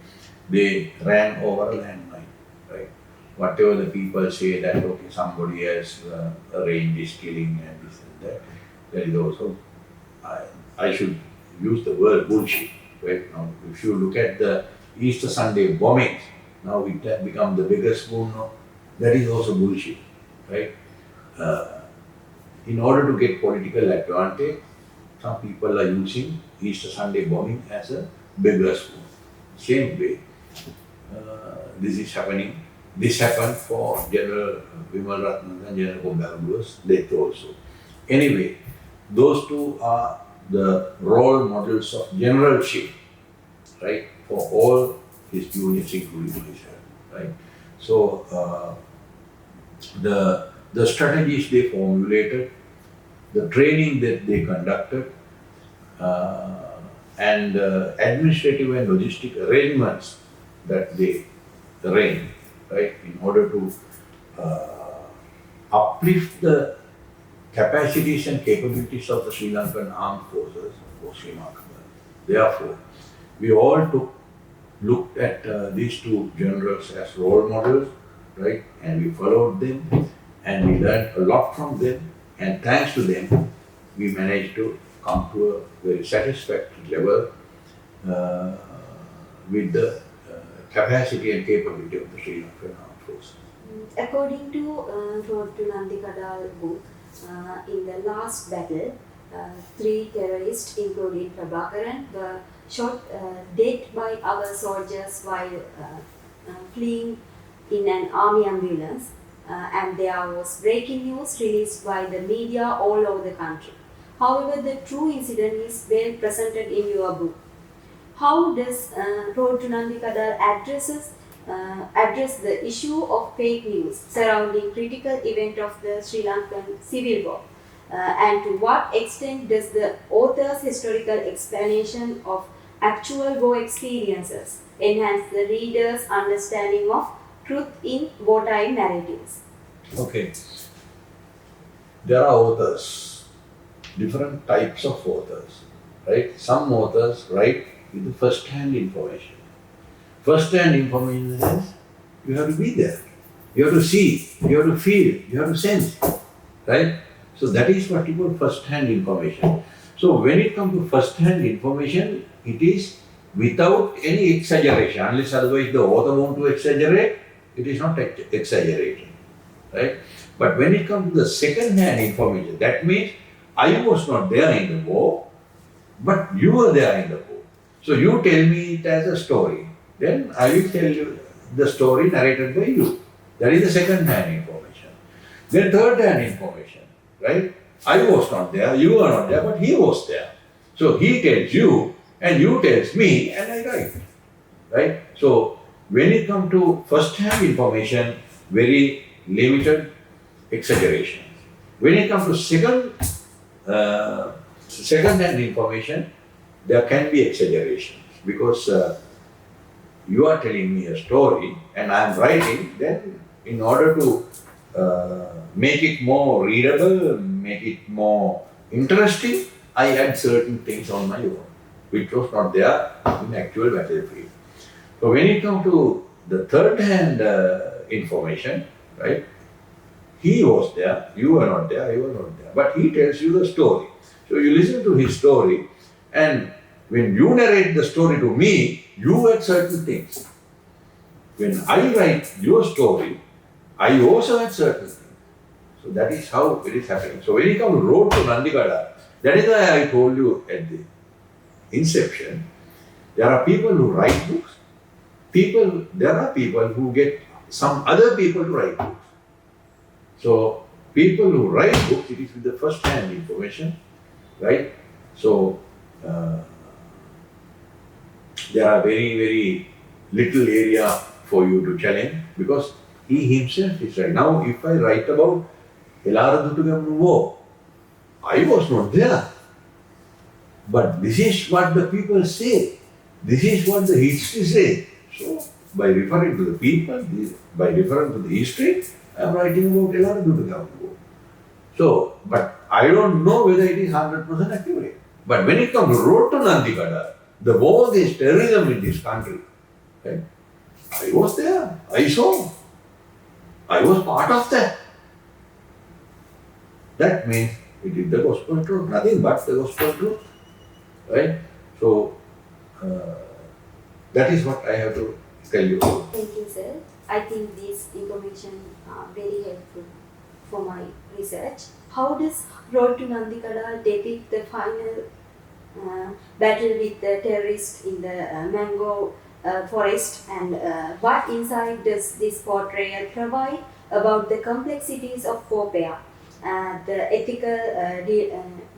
They ran over a landmine, right? Whatever the people say that, okay, somebody has arranged this killing and this and that, that is also, I should use the word bullshit, right? Now, if you look at the Easter Sunday bombings, now it has become the biggest boom now, that is also bullshit, right? In order to get political advantage, some people are using Easter Sunday bombing as a beggar's boon. Same way, this is happening. This happened for General Vimalratne and General Kobbakaduwa's death also. Anyway, those two are the role models of generalship, right, for all his juniors, including myself, right? So the strategies they formulated, the training that they conducted, and administrative and logistic arrangements that they arranged, right, in order to uplift the capacities and capabilities of the Sri Lankan armed forces was remarkable. Therefore, we all looked at these two generals as role models, right, and we followed them and we learned a lot from them, and thanks to them, we managed to come to a very satisfactory level with the capacity and capability of the Sri Lankan armed forces. According to Road to Nandikadal book, in the last battle, 3 terrorists, including Prakaran, were shot dead by our soldiers while fleeing in an army ambulance, and there was breaking news released by the media all over the country. However, the true incident is well presented in your book. How does Road to Nandikadar address the issue of fake news surrounding critical event of the Sri Lankan civil war? And to what extent does the author's historical explanation of actual war experiences enhance the reader's understanding of truth in wartime narratives? Okay, there are authors, different types of authors, right? Some authors write with the first-hand information. First-hand information is you have to be there, you have to see, you have to feel, you have to sense, right? So that is what you call first-hand information. So when it comes to first-hand information, it is without any exaggeration. Unless otherwise the author want to exaggerate, it is not exaggerating, right? But when it comes to the second-hand information, that means I was not there in the war, but you were there in the war. So you tell me it as a story, then I will tell you the story narrated by you. That is the second-hand information. Then third-hand information, right? I was not there, you were not there, but he was there. So he tells you, and you tells me, and I write, right? So when it comes to first-hand information, very limited exaggeration. When it comes to second-hand information, there can be exaggerations because you are telling me a story and I am writing, then in order to make it more readable, make it more interesting, I add certain things on my own, which was not there in actual battlefield. So when it comes to the third-hand information, right? He was there, you were not there, I was not there, but he tells you the story. So you listen to his story, and when you narrate the story to me, you add certain things. When I write your story, I also add certain things. So that is how it is happening. So when you come to Road to Nandikada, that is why I told you at the inception, there are people who write books, there are people who get some other people to write books. So people who write books, it is with the first-hand information, right? So there are very, very little area for you to challenge because he himself is right. Now, if I write about Herath war, I was not there. But this is what the people say. This is what the history says. So, by referring to the people, by referring to the history, I am writing about Herath war. So, but I don't know whether it is 100% accurate. But when it comes to Road to Nandikada, the war against terrorism in this country, right? I was there, I saw, I was part of that. That means it is the gospel truth, nothing but the gospel truth, right? So, that is what I have to tell you. Thank you, sir. I think this information are very helpful for my research. How does Road to Nandikada depict the final battle with the terrorists in the mango forest, and what insight does this portrayal provide about the complexities of warfare, the ethical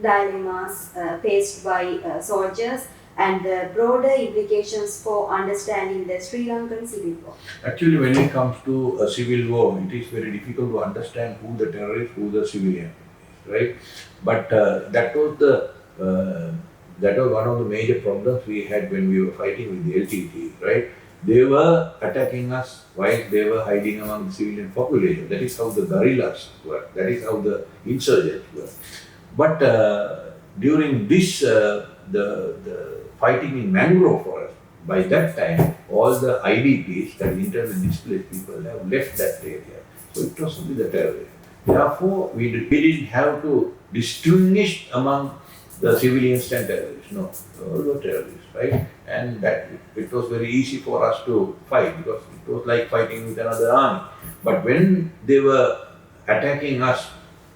dilemmas faced by soldiers, and the broader implications for understanding the Sri Lankan civil war? Actually, when it comes to a civil war, it is very difficult to understand who the terrorist, who the civilian is, right? But that was one of the major problems we had when we were fighting with the LTT, right? They were attacking us while they were hiding among the civilian population. That is how the guerrillas were. That is how the insurgents were. But during this, the fighting in mangrove forest, by that time, all the IDPs, that internally displaced people, have left that area. So it was only the terrorists. Therefore, we didn't have to distinguish among the civilians and terrorists. No, all were terrorists, right? And that it was very easy for us to fight because it was like fighting with another army. But when they were attacking us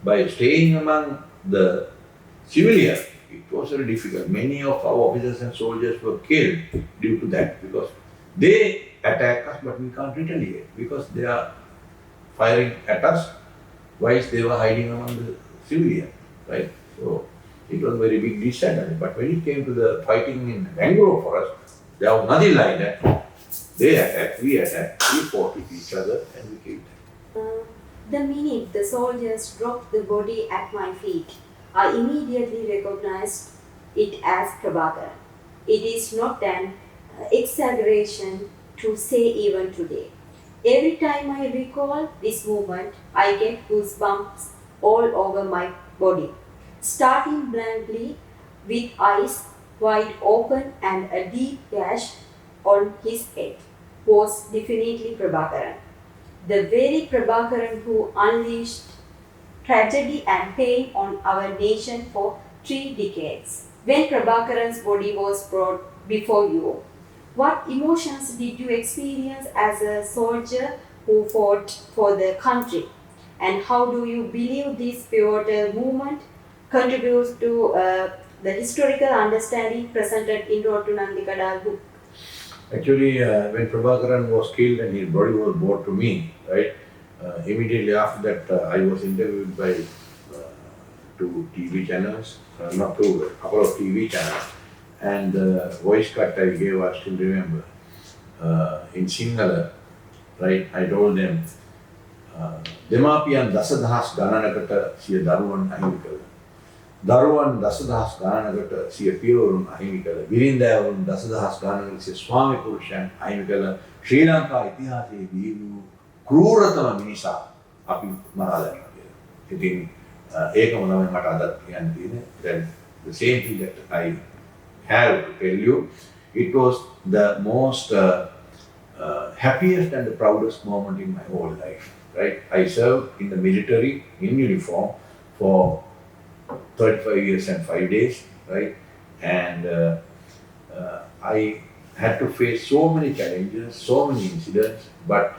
by staying among the civilians, it was very difficult. Many of our officers and soldiers were killed due to that because they attack us but we can't retaliate because they are firing at us whilst they were hiding among the civilians, right? So it was a very big disadvantage. But when it came to the fighting in Bangalore forest, there was nothing like that. They attacked, we fought with each other and we killed them. The minute the soldiers dropped the body at my feet, I immediately recognized it as Prabhakaran. It is not an exaggeration to say even today. Every time I recall this moment, I get goosebumps all over my body. Starting blankly with eyes wide open and a deep gash on his head was definitely Prabhakaran. The very Prabhakaran who unleashed tragedy and pain on our nation for 3 decades. When Prabhakaran's body was brought before you, what emotions did you experience as a soldier who fought for the country? And how do you believe this pivotal movement contributes to the historical understanding presented in Rotu Nandikada's book? Actually, when Prabhakaran was killed and his body was brought to me, right, immediately after that, I was interviewed by 2 TV channels, not 2, a couple of TV channels. And the voice cut I gave, I still remember. In Sinhala, right, I told them, Demapiyan dasadahas gananakata siya daruwan ahimi kala. Daruwan dasadahas gananakata siya piyawurun ahimi kala. Virindayavurun dasadahas gananakata siya swami purushan ahimi kala. Sri Lanka itihase divu kruratama minisa api marala කියලා. ඉතින් ඒකම තමයි මට අදත් කියන්න තියෙන්නේ. Then the same thing that I have to tell you, it was the most happiest and the proudest moment in my whole life. Right? I served in the military in uniform for 35 years and 5 days, right? And I had to face so many challenges, so many incidents, but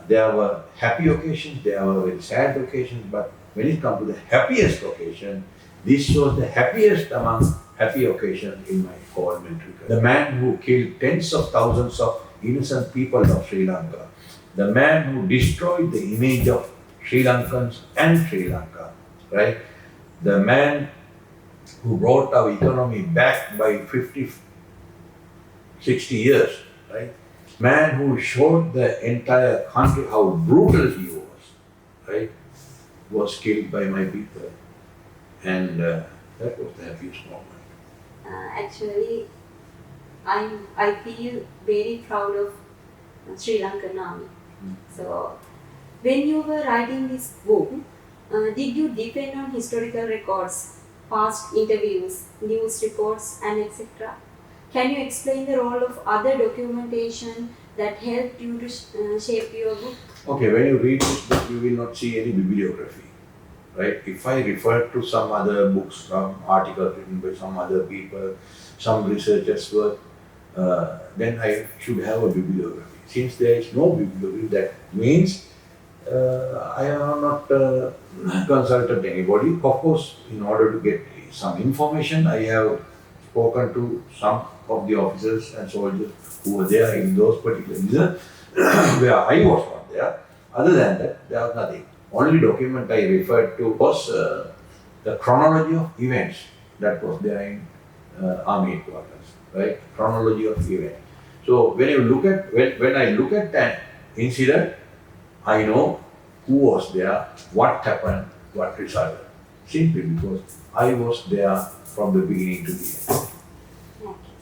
there were happy occasions, there were very sad occasions, but when it comes to the happiest occasion, this was the happiest among happy occasions in my whole military career. The man who killed tens of thousands of innocent people of Sri Lanka, the man who destroyed the image of Sri Lankans and Sri Lanka, right? The man who brought our economy back by 50, 60 years, right? Man who showed the entire country how brutal he was, right? Was killed by my people. And that was the happiest moment. Actually, I feel very proud of Sri Lankan army. So, when you were writing this book, did you depend on historical records, past interviews, news reports, and etc.? Can you explain the role of other documentation that helped you to shape your book? Okay, when you read this book, you will not see any bibliography, right? If I refer to some other books, some articles written by some other people, some researchers' work, then I should have a bibliography. Since there is no bibliography, that means I have not consulted anybody. Of course, in order to get some information, I have spoken to some of the officers and soldiers who were there in those particular years where I was not there. Other than that, there was nothing. Only document I referred to was the chronology of events that was there in army headquarters, right? Chronology of events. So when I look at that incident, I know who was there, what happened, what resulted. Simply because I was there from the beginning to the end. Okay,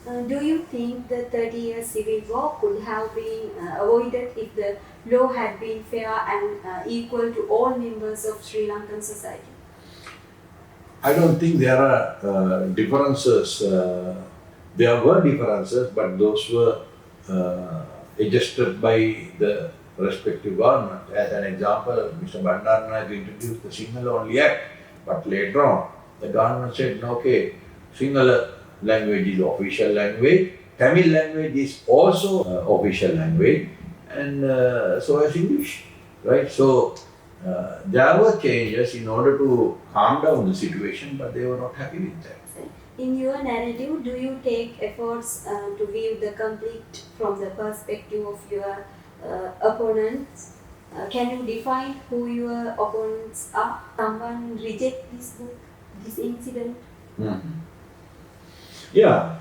sir. Do you think the 30-year civil war could have been avoided if the law had been fair and equal to all members of Sri Lankan society? I don't think there are differences. There were differences, but those were adjusted by the respective government. As an example, Mr. Bandaranaike introduced the Sinhala only Act, but later on, the government said, okay, Sinhala language is official language, Tamil language is also official language, and so is English, right? So there were changes in order to calm down the situation, but they were not happy with that. In your narrative, do you take efforts to view the conflict from the perspective of your opponents? Can you define who your opponents are? Someone reject this book? this incident? Mhm. Yeah,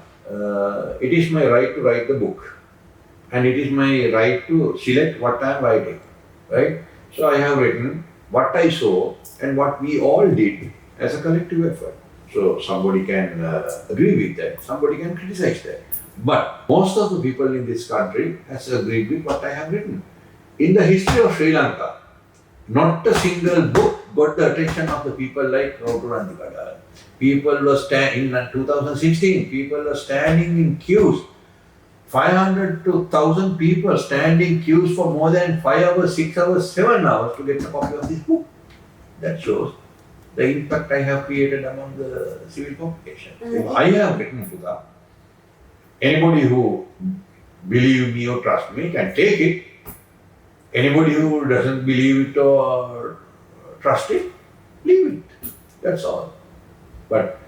it is my right to write the book, and it is my right to select what I am writing, right? So I have written what I saw and what we all did as a collective effort. So somebody can agree with that, somebody can criticize that. But most of the people in this country has agreed with what I have written. In the history of Sri Lanka, not a single book got the attention of the people like Gunaratne. People were in 2016. People were standing in queues. 500 to 1,000 people standing queues for more than 5 hours, 6 hours, 7 hours to get a copy of this book. That shows the impact I have created among the civil population. If I have written Buddha, anybody who believe me or trust me can take it. Anybody who doesn't believe it or trust it, leave it. That's all. But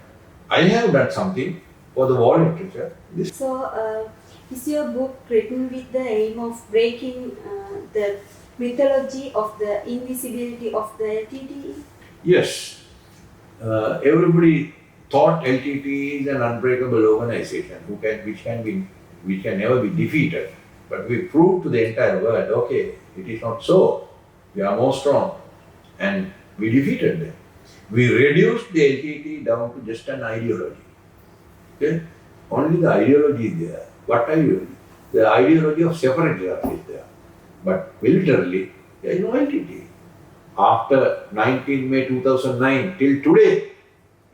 I have done something for the world literature. So, is your book written with the aim of breaking the mythology of the invisibility of the LTTE? Yes, everybody thought LTT is an unbreakable organization which can never be defeated. But we proved to the entire world, okay, it is not so. We are more strong, and we defeated them. We reduced the LTT down to just an ideology. Okay, only the ideology is there. What ideology? The ideology of separatism is there. But militarily, there is no LTT. After 19 May 2009 till today,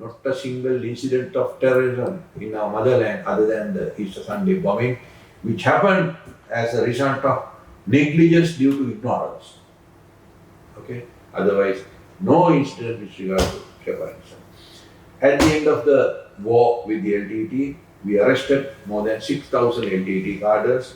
not a single incident of terrorism in our motherland other than the Easter Sunday bombing, which happened as a result of negligence due to ignorance. Okay? Otherwise, no incident with regard to separatism. At the end of the war with the LTT, we arrested more than 6,000 LTT cadres,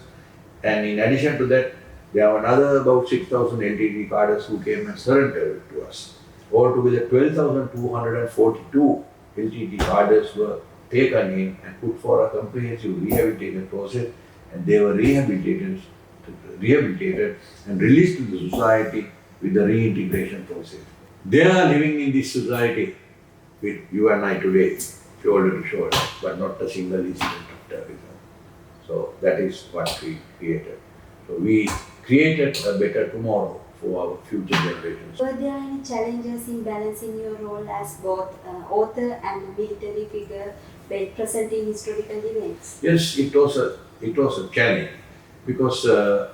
and in addition to that, there were another about 6,000 LTT cadres who came and surrendered to us. Altogether, 12,242 LTT cadres were taken in and put for a comprehensive rehabilitation process, and they were rehabilitated and released to the society with the reintegration process. They are living in this society with you and I today, shoulder to shoulder, but not a single incident of terrorism. So that is what we created. So we created a better tomorrow for our future generations. Were there any challenges in balancing your role as both author and a military figure when presenting historical events? Yes, it was a challenge because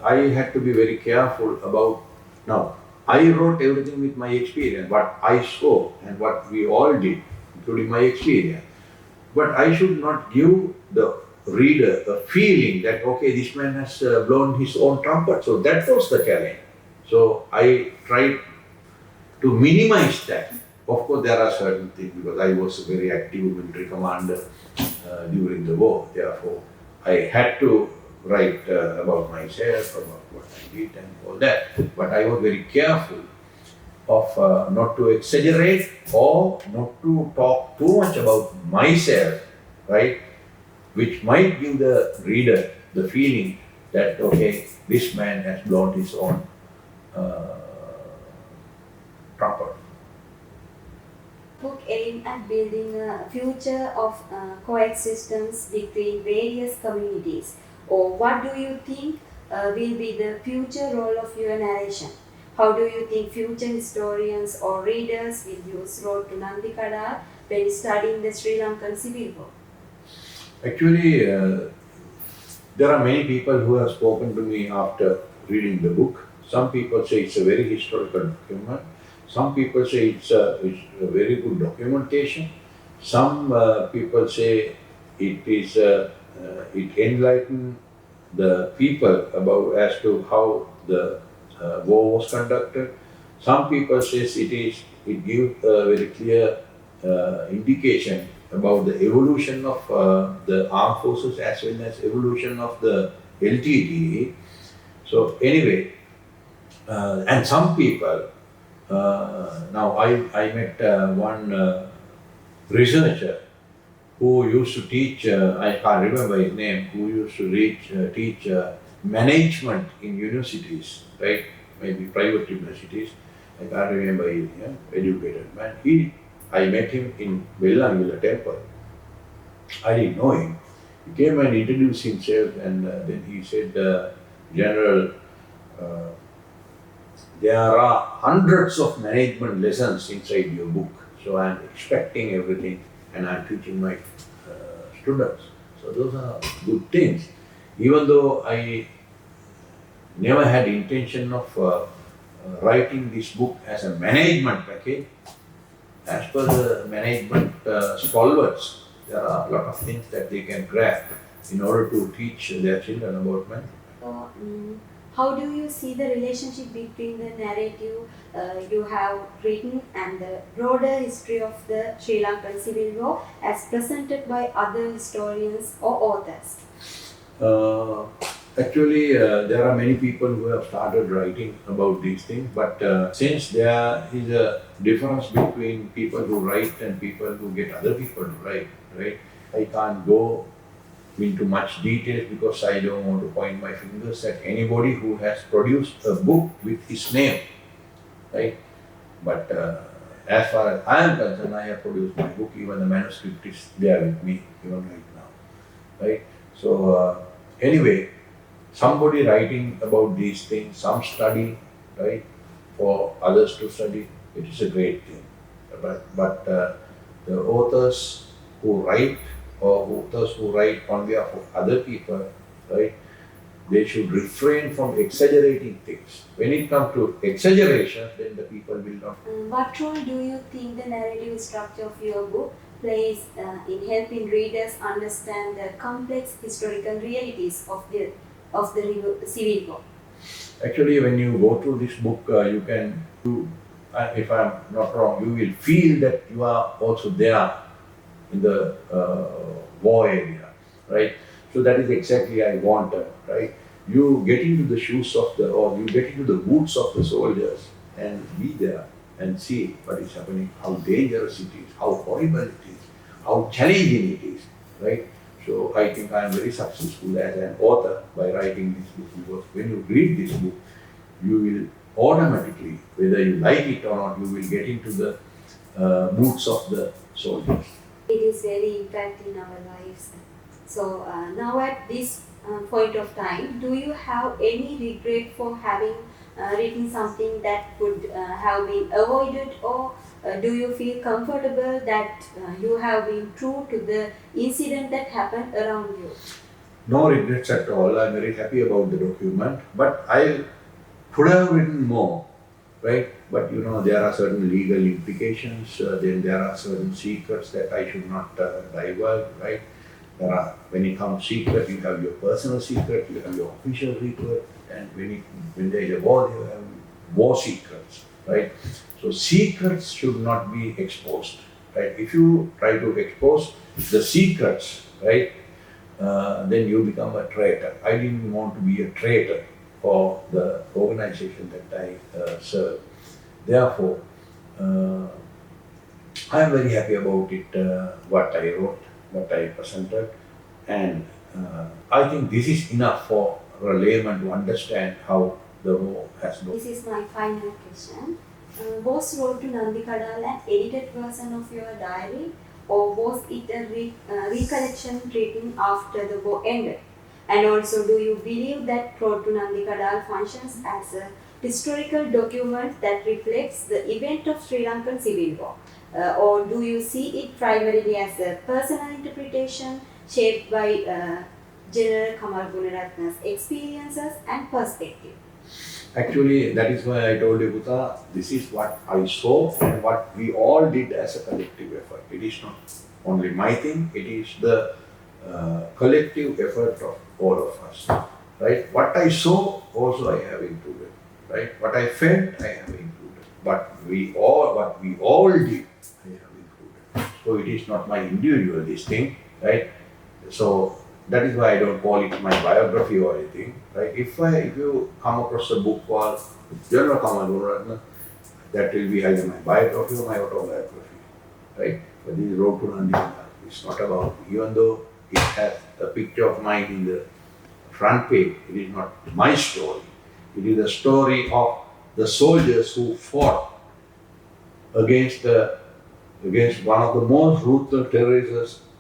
I had to be very careful about. Now, I wrote everything with my experience, what I saw and what we all did, including my experience. But I should not give the reader a feeling that, okay, this man has blown his own trumpet. So that was the challenge. So I tried to minimize that. Of course, there are certain things because I was a very active military commander during the war. Therefore, I had to write about myself, about what I did and all that. But I was very careful of not to exaggerate or not to talk too much about myself, right? Which might give the reader the feeling that, okay, this man has blown his own trumpet. Book aimed at building a future of coexistence between various communities. Or what do you think will be the future role of your narration? How do you think future historians or readers will use Road to Nandikada when studying the Sri Lankan Civil War? Actually, there are many people who have spoken to me after reading the book. Some people say it's a very historical document. Some people say it's a very good documentation. Some people say it enlightened the people about as to how the war was conducted. Some people says it gives a very clear indication about the evolution of the armed forces as well as evolution of the LTTE. So anyway, and some people, now I met one researcher who used to teach, I can't remember his name, who used to teach management in universities, right? Maybe private universities. I can't remember his name, educated man. He I met him in Vellamilla temple. I didn't know him. He came and introduced himself, and then he said, General, uh, there are hundreds of management lessons inside your book. So I am expecting everything, and I am teaching my students. So those are good things. Even though I never had intention of writing this book as a management package, as per the management stalwarts, there are a lot of things that they can grab in order to teach their children about management. So, how do you see the relationship between the narrative you have written and the broader history of the Sri Lankan Civil War as presented by other historians or authors? Actually, there are many people who have started writing about these things, but since there is a difference between people who write and people who get other people to write, right? I can't go into much detail because I don't want to point my fingers at anybody who has produced a book with his name, right? But as far as I am concerned, I have produced my book. Even the manuscript is there with me even right now, right? So anyway, somebody writing about these things, some study, right, for others to study, it is a great thing. But the authors who write or authors who write on behalf of other people, right, they should refrain from exaggerating things. When it comes to exaggeration, then the people will not. What role do you think the narrative structure of your book plays in helping readers understand the complex historical realities of the Civil War? Actually, when you go through this book, you can, if I'm not wrong, you will feel that you are also there in the war area, right? So that is exactly I wanted, right? You get into the shoes of or you get into the boots of the soldiers and be there and see what is happening, how dangerous it is, how horrible it is, how challenging it is, right? So I think I am very successful as an author by writing this book, because when you read this book, you will automatically, whether you like it or not, you will get into the boots of the soldiers. It is very impact in our lives. So now at this point of time, do you have any regret for having written something that could have been avoided, or do you feel comfortable that you have been true to the incident that happened around you? No regrets at all. I'm very happy about the document, but I could have written more, right? But there are certain legal implications, then there are certain secrets that I should not divulge, right? When it comes secret, you have your personal secret, you have your official secret, and when there is a war, you have war secrets, right? So secrets should not be exposed, right? If you try to expose the secrets, right, then you become a traitor. I didn't want to be a traitor for the organization that I serve. Therefore, I am very happy about it, what I wrote, what I presented, and I think this is enough for a layman to understand how the war has gone. This is my final question. Was Road to Nandikadal an edited version of your diary, or was it a recollection written after the war ended? And also, do you believe that Road to Nandikadal functions as a historical document that reflects the event of Sri Lankan Civil War? Or do you see it primarily as a personal interpretation shaped by General Kamal Gunaratne's experiences and perspective? Actually, that is why I told you, Buta, this is what I saw and what we all did as a collective effort. It is not only my thing, it is the collective effort of all of us, right? What I saw also I have included, right? What I felt I have included, but what we all did I have included. So it is not my individual this thing, right? So that is why I don't call it my biography or anything, right? If you come across a book called General Kamal, that will be either my biography or my autobiography, right? But this Road to Nandikadal, it's not about, even though it has a picture of mine in the front page, it is not my story. It is the story of the soldiers who fought against the against one of the most ruthless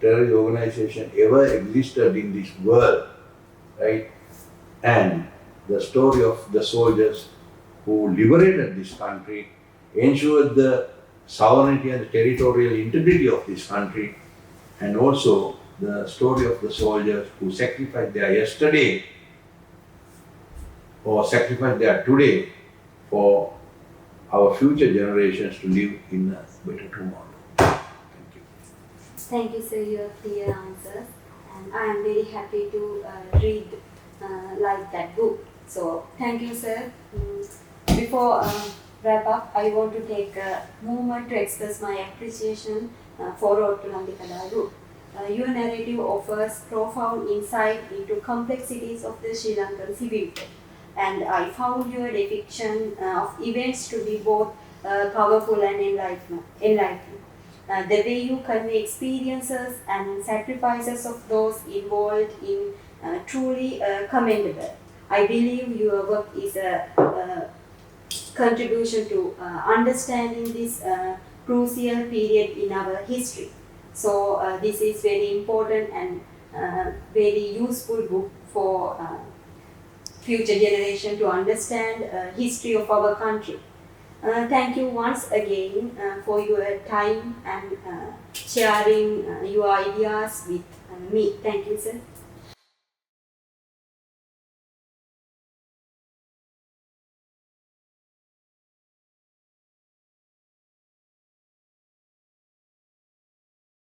terrorist organization ever existed in this world, right? And the story of the soldiers who liberated this country, ensured the sovereignty and the territorial integrity of this country, and also the story of the soldiers who sacrificed their yesterday or sacrificed their today for our future generations to live in a better tomorrow. Thank you. Thank you, sir, your clear answers. And I am very happy to read like that book. So, thank you, sir. Before wrap up, I want to take a moment to express my appreciation for Lanka book. Your narrative offers profound insight into complexities of the Sri Lankan civil war, and I found your depiction of events to be both powerful and enlightening. The way you convey experiences and sacrifices of those involved in truly commendable. I believe your work is a contribution to understanding this crucial period in our history. So this is very important and very useful book for future generation to understand history of our country. Thank you once again for your time and sharing your ideas with me. Thank you, sir.